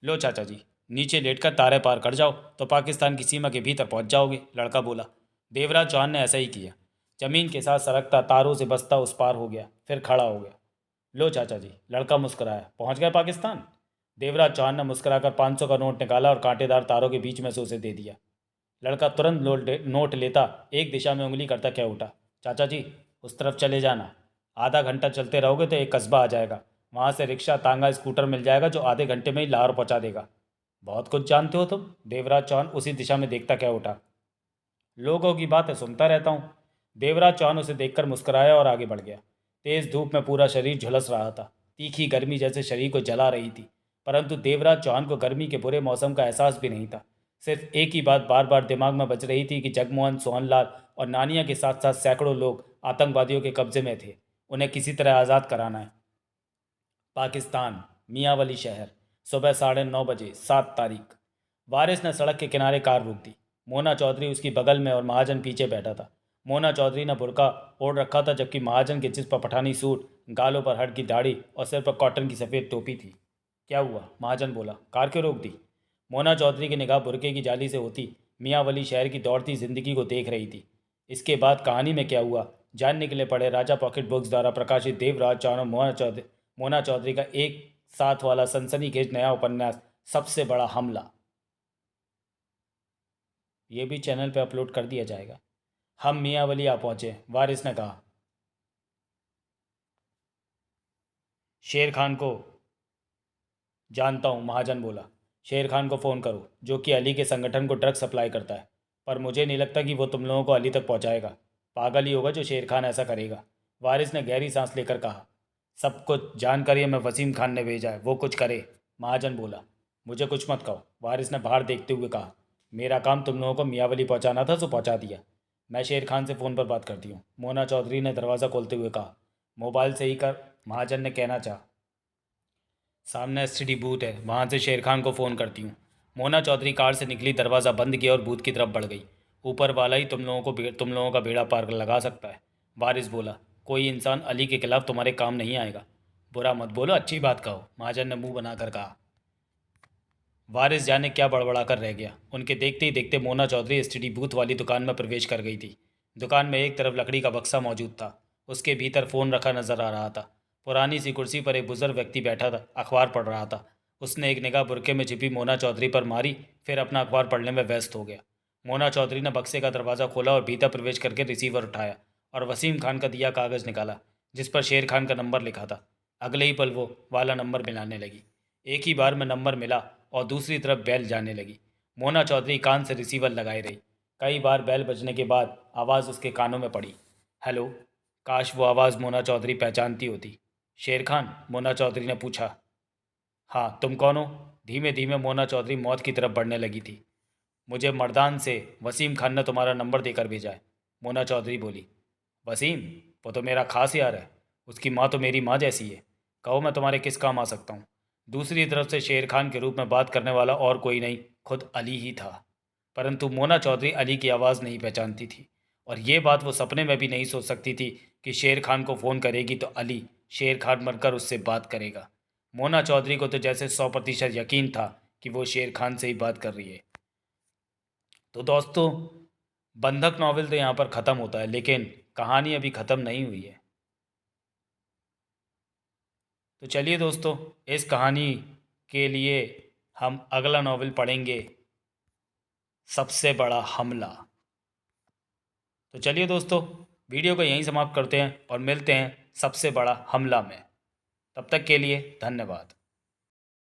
Speaker 1: लो चाचा जी, नीचे लेटकर तारे पार कर जाओ तो पाकिस्तान की सीमा के भीतर पहुंच जाओगे, लड़का बोला। देवराज चौहान ने ऐसा ही किया। जमीन के साथ सरकता तारों से बसता उस पार हो गया, फिर खड़ा हो गया। लो चाचा जी, लड़का मुस्कुराया। पहुंच गए पाकिस्तान? देवराज चौहान ने मुस्कुराकर 500 का नोट निकाला और कांटेदार तारों के बीच में से उसे दे दिया। लड़का तुरंत नोट लेता एक दिशा में उंगली करता कह उठा। चाचा जी, उस तरफ चले जाना। आधा घंटा चलते रहोगे तो एक कस्बा आ जाएगा। वहाँ से रिक्शा तांगा स्कूटर मिल जाएगा जो आधे घंटे में ही लाहौर पहुँचा देगा। बहुत कुछ जानते हो तुम, देवराज चौहान उसी दिशा में देखता कह उठा। लोगों की बातें सुनता रहता हूँ। देवराज चौहान उसे देखकर मुस्कुराया और आगे बढ़ गया। तेज धूप में पूरा शरीर झुलस रहा था। तीखी गर्मी जैसे शरीर को जला रही थी, परंतु देवराज चौहान को गर्मी के बुरे मौसम का एहसास भी नहीं था। सिर्फ एक ही बात बार बार दिमाग में बज रही थी कि जगमोहन, सोहनलाल और नानिया के साथ साथ सैकड़ों लोग आतंकवादियों के कब्जे में थे। उन्हें किसी तरह आज़ाद कराना है। पाकिस्तान, मियांवली शहर, सुबह 9:30 बजे, 7 तारीख। वारिस ने सड़क के किनारे कार रोक दी। मोना चौधरी उसकी बगल में और महाजन पीछे बैठा था। मोना चौधरी ने बुर्का ओढ़ रखा था, जबकि महाजन के जिस पर पठानी सूट, गालों पर हड़ की दाढ़ी और सिर पर कॉटन की सफ़ेद टोपी थी। क्या हुआ? महाजन बोला। कार क्यों रोक दी? मोना चौधरी की निगाह बुरके की जाली से होती मियांवली शहर की दौड़ती जिंदगी को देख रही थी। इसके बाद कहानी में क्या हुआ, जानने के लिए पढ़े राजा पॉकेट बुक्स द्वारा प्रकाशित देवराज चौहान, मोना चौधरी का एक साथ वाला सनसनीखेज नया उपन्यास सबसे बड़ा हमला। ये भी चैनल पे अपलोड कर दिया जाएगा। हम मियांवली आ पहुंचे, वारिस ने कहा। शेर खान को जानता हूँ, महाजन बोला। शेर खान को फ़ोन करो, जो कि अली के संगठन को ड्रग सप्लाई करता है। पर मुझे नहीं लगता कि वो तुम लोगों को अली तक पहुँचाएगा। पागल ही होगा जो शेर खान ऐसा करेगा। वारिस ने गहरी सांस लेकर कहा। सब कुछ जानकर ये मैं वसीम खान ने भेजा है, वो कुछ करे, महाजन बोला। मुझे कुछ मत कहो, वारिस ने बाहर देखते हुए कहा। मेरा काम तुम लोगों को मियांवली पहुँचाना था, सो पहुँचा दिया। मैं शेर खान से फ़ोन पर बात करती हूँ, मोना चौधरी ने दरवाज़ा खोलते हुए कहा। मोबाइल से ही कर, महाजन ने कहना चाहा। सामने एसटीडी बूथ है, वहाँ से शेर खान को फ़ोन करती हूँ। मोना चौधरी कार से निकली, दरवाज़ा बंद किया और बूथ की तरफ बढ़ गई। ऊपर वाला ही तुम लोगों का बेड़ा पार लगा सकता है, वारिस बोला। कोई इंसान अली के खिलाफ तुम्हारे काम नहीं आएगा। बुरा मत बोलो, अच्छी बात कहो, महाजन ने मुंह बनाकर कहा। वारिस जाने क्या बड़बड़ा कर रह गया। उनके देखते ही देखते मोना चौधरी एसटीडी बूथ वाली दुकान में प्रवेश कर गई थी। दुकान में एक तरफ लकड़ी का बक्सा मौजूद था, उसके भीतर फ़ोन रखा नजर आ रहा था। पुरानी सी कुर्सी पर एक बुजुर्ग व्यक्ति बैठा था, अखबार पढ़ रहा था। उसने एक निगाह बुरके में छिपी मोना चौधरी पर मारी, फिर अपना अखबार पढ़ने में व्यस्त हो गया। मोना चौधरी ने बक्से का दरवाज़ा खोला और भीतर प्रवेश करके रिसीवर उठाया और वसीम खान का दिया कागज़ निकाला, जिस पर शेर खान का नंबर लिखा था। अगले ही पल वो वाला नंबर मिलाने लगी। एक ही बार में नंबर मिला और दूसरी तरफ बेल जाने लगी। मोना चौधरी कान से रिसीवर लगाए रही। कई बार बेल बजने के बाद आवाज़ उसके कानों में पड़ी। हेलो। काश वो आवाज़ मोना चौधरी पहचानती होती। शेर खान, मोना चौधरी ने पूछा। हाँ, तुम कौन हो? धीमे धीमे मोना चौधरी मौत की तरफ बढ़ने लगी थी। मुझे मर्दान से वसीम खान ने तुम्हारा नंबर देकर भेजा है, मोना चौधरी बोली। वसीम? वो तो मेरा खास यार है, उसकी माँ तो मेरी माँ जैसी है। कहो मैं तुम्हारे किस काम आ सकता हूँ? दूसरी तरफ से शेर खान के रूप में बात करने वाला और कोई नहीं, खुद अली ही था। परंतु मोना चौधरी अली की आवाज़ नहीं पहचानती थी, और ये बात वो सपने में भी नहीं सोच सकती थी कि शेर खान को फ़ोन करेगी तो अली शेर खान बनकर उससे बात करेगा। मोना चौधरी को तो जैसे 100% यकीन था कि वो शेर खान से ही बात कर रही है। तो दोस्तों, बंधक नॉवेल तो यहाँ पर ख़त्म होता है, लेकिन कहानी अभी ख़त्म नहीं हुई है। तो चलिए दोस्तों, इस कहानी के लिए हम अगला नॉवेल पढ़ेंगे, सबसे बड़ा हमला। तो चलिए दोस्तों, वीडियो को यहीं समाप्त करते हैं और मिलते हैं सबसे बड़ा हमला में। तब तक के लिए धन्यवाद।